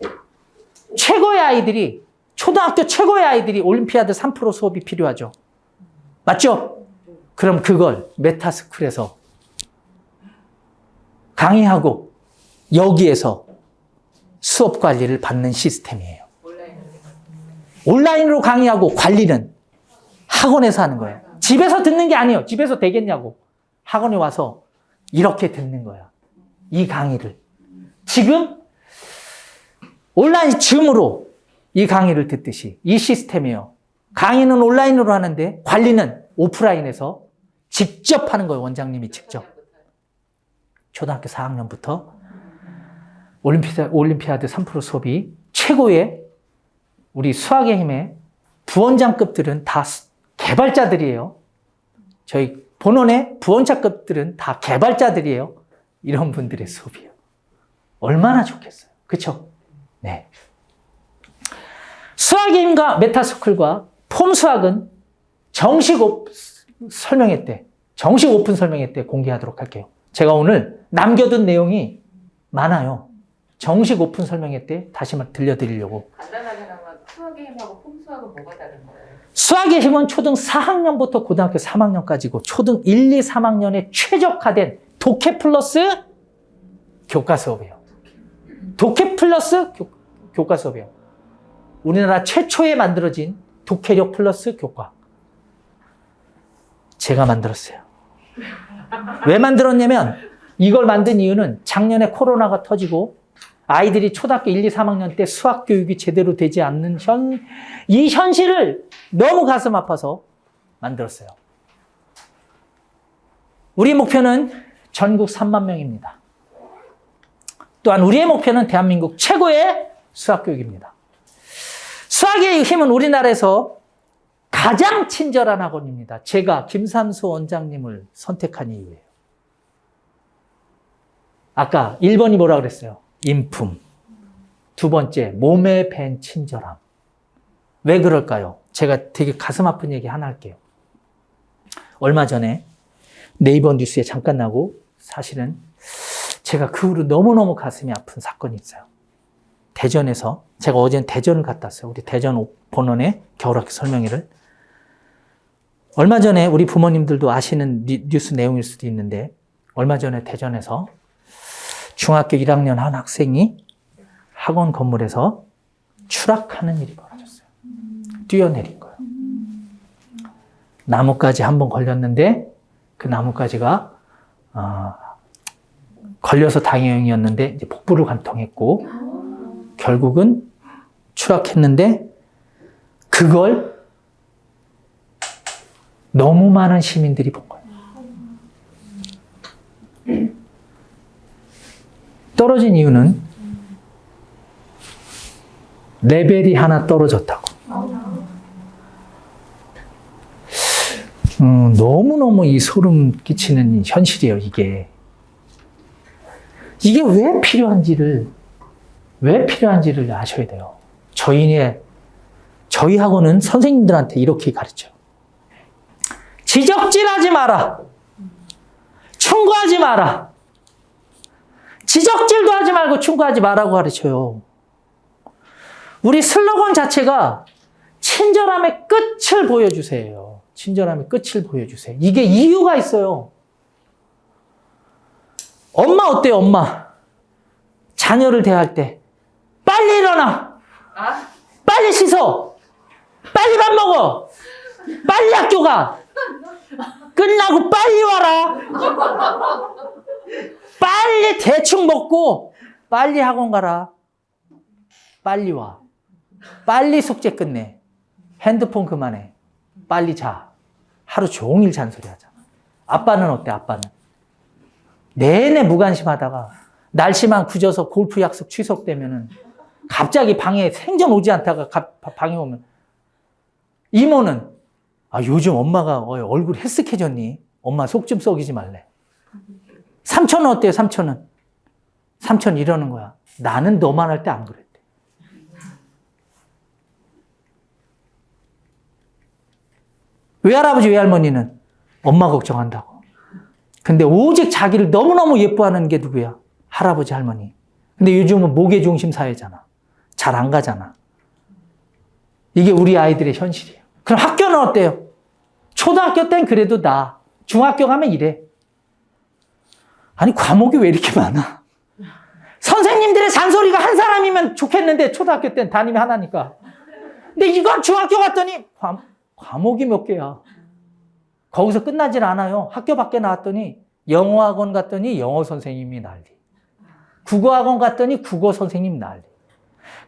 최고의 아이들이 초등학교 최고의 아이들이 올림피아드 3% 수업이 필요하죠. 맞죠? 그럼 그걸 메타스쿨에서 강의하고 여기에서 수업 관리를 받는 시스템이에요. 온라인으로 강의하고 관리는 학원에서 하는 거예요. 집에서 듣는 게 아니에요. 집에서 되겠냐고. 학원에 와서 이렇게 듣는 거야. 이 강의를. 지금 온라인 줌으로 이 강의를 듣듯이 이 시스템이에요. 강의는 온라인으로 하는데 관리는 오프라인에서 직접 하는 거예요. 원장님이 직접. 초등학교 4학년부터 올림피아드 3% 수업이 최고의 우리 수학의 힘의 부원장급들은 다 개발자들이에요. 저희 본원의 부원자급들은 다 개발자들이에요. 이런 분들의 수업이에요. 얼마나 좋겠어요. 그렇죠? 네. 수학의 힘과 메타스쿨과 폼수학은 정식 설명회 때, 정식 오픈 설명회 때 공개하도록 할게요. 제가 오늘 남겨둔 내용이 많아요. 정식 오픈 설명회 때 다시 들려드리려고. 간단하게 나면 수학의 힘하고 폼수학은 뭐가 다른 거예요? 수학의 힘은 초등 4학년부터 고등학교 3학년까지고 초등 1, 2, 3학년에 최적화된 독해 플러스 교과 수업이에요. 독해 플러스 교과 수업이에요. 우리나라 최초에 만들어진 독해력 플러스 교과. 제가 만들었어요. 왜 만들었냐면 이걸 만든 이유는 작년에 코로나가 터지고 아이들이 초등학교 1, 2, 3학년 때 수학 교육이 제대로 되지 않는 이 현실을 너무 가슴 아파서 만들었어요. 우리 목표는 전국 3만 명입니다. 또한 우리의 목표는 대한민국 최고의 수학 교육입니다. 수학의 힘은 우리나라에서 가장 친절한 학원입니다. 제가 김삼수 원장님을 선택한 이유예요. 아까 1번이 뭐라 그랬어요? 인품. 두 번째, 몸에 밴 친절함. 왜 그럴까요? 제가 되게 가슴 아픈 얘기 하나 할게요. 얼마 전에 네이버 뉴스에 잠깐 나고 사실은 제가 그 후로 너무너무 가슴이 아픈 사건이 있어요. 대전에서, 제가 어제는 대전을 갔다 왔어요. 우리 대전 본원의 겨울학기 설명회를. 얼마 전에 우리 부모님들도 아시는 뉴스 내용일 수도 있는데 얼마 전에 대전에서 중학교 1학년 한 학생이 학원 건물에서 추락하는 일이 벌어졌어요. 뛰어내린 거예요. 나뭇가지 한 번 걸렸는데 그 나뭇가지가 걸려서 다행이었는데 이제 복부를 관통했고 결국은 추락했는데 그걸 너무 많은 시민들이 본 거예요. 떨어진 이유는 레벨이 하나 떨어졌다고. 너무너무 이 소름 끼치는 현실이에요, 이게. 이게 왜 필요한지를 아셔야 돼요. 저희 학원은 선생님들한테 이렇게 가르쳐요. 지적질하지 마라. 충고하지 마라. 지적질도 하지 말고 충고하지 말라고 가르쳐요. 우리 슬로건 자체가 친절함의 끝을 보여주세요. 친절함의 끝을 보여주세요. 이게 이유가 있어요. 엄마 어때요, 엄마? 자녀를 대할 때. 빨리 일어나! 아, 빨리 씻어! 빨리 밥 먹어! 빨리 학교 가! 끝나고 빨리 와라! 빨리 대충 먹고 빨리 학원 가라. 빨리 와. 빨리 숙제 끝내. 핸드폰 그만해. 빨리 자. 하루 종일 잔소리 하잖아. 아빠는 어때, 아빠는? 내내 무관심하다가 날씨만 굳어서 골프 약속 취소되면은 갑자기 방에 생전 오지 않다가 방에 오면 이모는 요즘 엄마가 얼굴 헬쓱해졌니? 엄마 속 좀 썩이지 말래. 삼촌은 어때요, 삼촌은? 삼촌 이러는 거야. 나는 너만 할 때 안 그랬대. 외할아버지, 외할머니는 엄마 걱정한다고. 근데 오직 자기를 너무너무 예뻐하는 게 누구야? 할아버지, 할머니. 근데 요즘은 모계중심 사회잖아. 잘 안 가잖아. 이게 우리 아이들의 현실이에요. 그럼 학교는 어때요? 초등학교 땐 그래도 나. 중학교 가면 이래. 아니, 과목이 왜 이렇게 많아? 선생님들의 잔소리가 한 사람이면 좋겠는데 초등학교 땐 담임이 하나니까. 근데 이건 중학교 갔더니 과목이 몇 개야. 거기서 끝나질 않아요. 학교 밖에 나왔더니 영어학원 갔더니 영어 선생님이 난리. 국어학원 갔더니 국어 선생님 난리.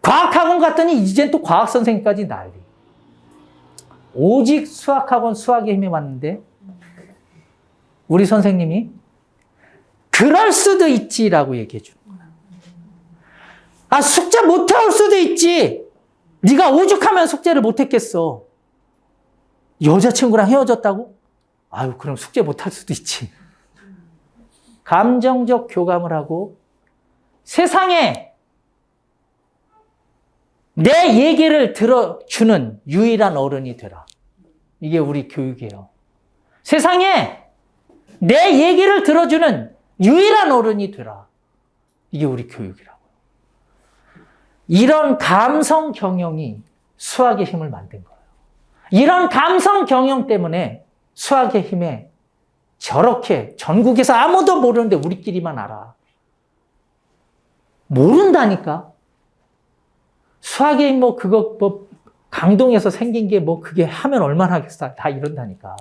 과학학원 갔더니 이젠 또 과학 선생님까지 난리. 오직 수학학원 수학의 힘에 왔는데 우리 선생님이 그럴 수도 있지라고 얘기해 주는 거야. 숙제 못 해올 수도 있지. 네가 오죽하면 숙제를 못 했겠어. 여자친구랑 헤어졌다고? 그럼 숙제 못 할 수도 있지. 감정적 교감을 하고 세상에 내 얘기를 들어주는 유일한 어른이 되라. 이게 우리 교육이에요. 세상에 내 얘기를 들어주는 유일한 어른이 되라. 이게 우리 교육이라고요. 이런 감성 경영이 수학의 힘을 만든 거예요. 이런 감성 경영 때문에 수학의 힘에 저렇게 전국에서 아무도 모르는데 우리끼리만 알아. 모른다니까. 수학의 힘 그거 강동에서 생긴 게 그게 하면 얼마나 하겠어. 다 이런다니까.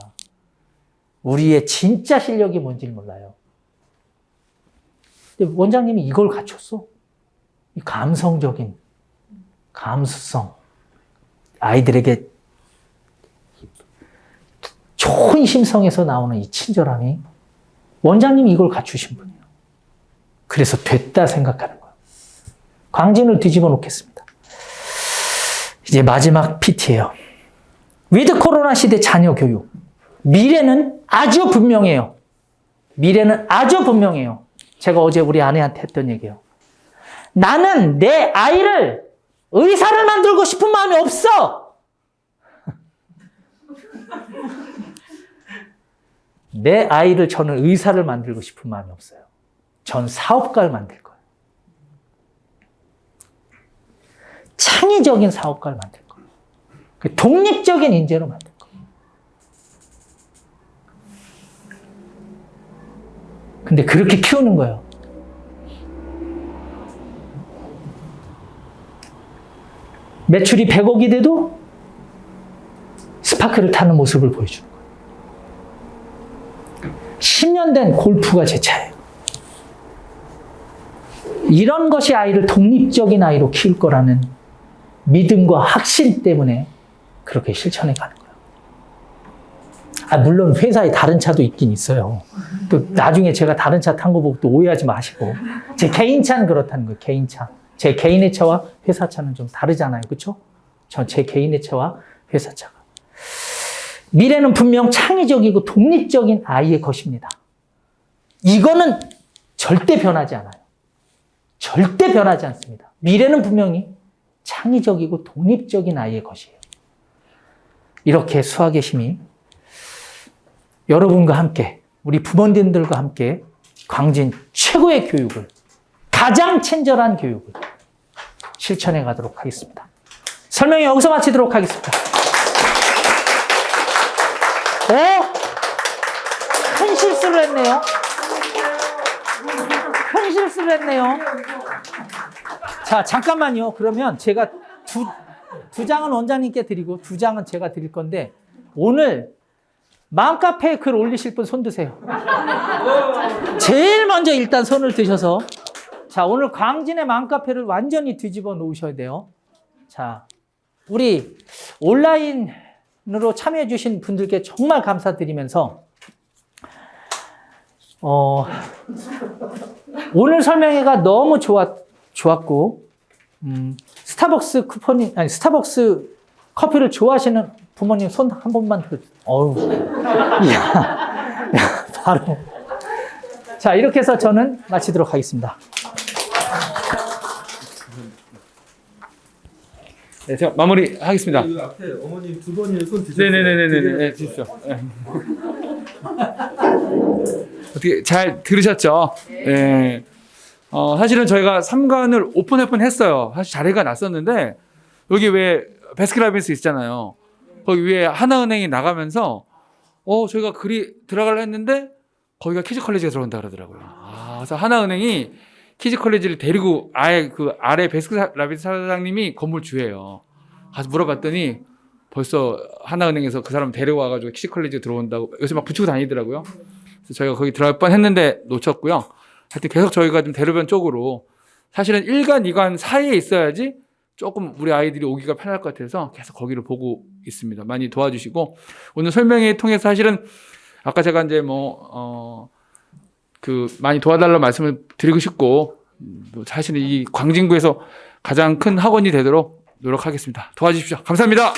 우리의 진짜 실력이 뭔지 몰라요. 근데 원장님이 이걸 갖췄어. 이 감성적인 감수성. 아이들에게 좋은 심성에서 나오는 이 친절함이 원장님이 이걸 갖추신 분이에요. 그래서 됐다 생각하는 거예요. 광진을 뒤집어 놓겠습니다. 이제 마지막 PT예요. 위드 코로나 시대 자녀 교육. 미래는 아주 분명해요. 미래는 아주 분명해요. 제가 어제 우리 아내한테 했던 얘기예요. 나는 내 아이를 의사를 만들고 싶은 마음이 없어. 내 아이를 저는 의사를 만들고 싶은 마음이 없어요. 전 사업가를 만들 거예요. 창의적인 사업가를 만들 거예요. 독립적인 인재로 만들 거예요. 근데 그렇게 키우는 거예요. 매출이 100억이 돼도 스파크를 타는 모습을 보여주는 거예요. 10년 된 골프가 제 차예요. 이런 것이 아이를 독립적인 아이로 키울 거라는 믿음과 확신 때문에 그렇게 실천해 가는 거예요. 물론 회사에 다른 차도 있긴 있어요. 또 나중에 제가 다른 차 탄 거 보고 또 오해하지 마시고. 제 개인 차는 그렇다는 거예요. 개인 차. 제 개인의 차와 회사 차는 좀 다르잖아요. 그렇죠? 전 제 개인의 차와 회사 차가. 미래는 분명 창의적이고 독립적인 아이의 것입니다. 이거는 절대 변하지 않아요. 절대 변하지 않습니다. 미래는 분명히 창의적이고 독립적인 아이의 것이에요. 이렇게 수학의 힘이 여러분과 함께, 우리 부모님들과 함께 광진 최고의 교육을, 가장 친절한 교육을 실천해 가도록 하겠습니다. 설명이 여기서 마치도록 하겠습니다. 실수를 했네요. 큰 실수를 했네요. 자, 잠깐만요. 그러면 제가 두 장은 원장님께 드리고 두 장은 제가 드릴 건데 오늘 맘카페에 글 올리실 분 손 드세요. 제일 먼저 일단 손을 드셔서 자, 오늘 광진의 맘카페를 완전히 뒤집어 놓으셔야 돼요. 자, 우리 온라인으로 참여해 주신 분들께 정말 감사드리면서 오늘 설명회가 너무 좋았고 스타벅스 쿠폰이 아니 스타벅스 커피를 좋아하시는 부모님 손 한 번만 들어. 어우, 야, 바로. 자, 이렇게 해서 저는 마치도록 하겠습니다. 네, 제가 마무리하겠습니다. 그 앞에 어머님 두 번이 손 드셨어요. 네네네네네. 주십시오. 네. 어떻게 잘 들으셨죠? 네. 사실은 저희가 3관을 오픈할 뻔 했어요. 사실 자리가 났었는데, 여기 왜 베스킨라빈스 있잖아요. 거기 위에 하나은행이 나가면서, 저희가 글이 들어가려 했는데, 거기가 키즈컬리지가 들어온다 그러더라고요. 그래서 하나은행이 키즈컬리지를 데리고 아예 그 아래 베스킨라빈스 사장님이 건물 주예요. 가서 물어봤더니, 벌써 하나은행에서 그 사람 데려와가지고 키즈컬리지 들어온다고 요새 막 붙이고 다니더라고요. 그래서 저희가 거기 들어갈 뻔 했는데 놓쳤고요. 하여튼 계속 저희가 좀 대로변 쪽으로 사실은 1관, 2관 사이에 있어야지 조금 우리 아이들이 오기가 편할 것 같아서 계속 거기를 보고 있습니다. 많이 도와주시고 오늘 설명회 통해서 사실은 아까 제가 이제 많이 도와달라고 말씀을 드리고 싶고 사실은 이 광진구에서 가장 큰 학원이 되도록 노력하겠습니다. 도와주십시오. 감사합니다.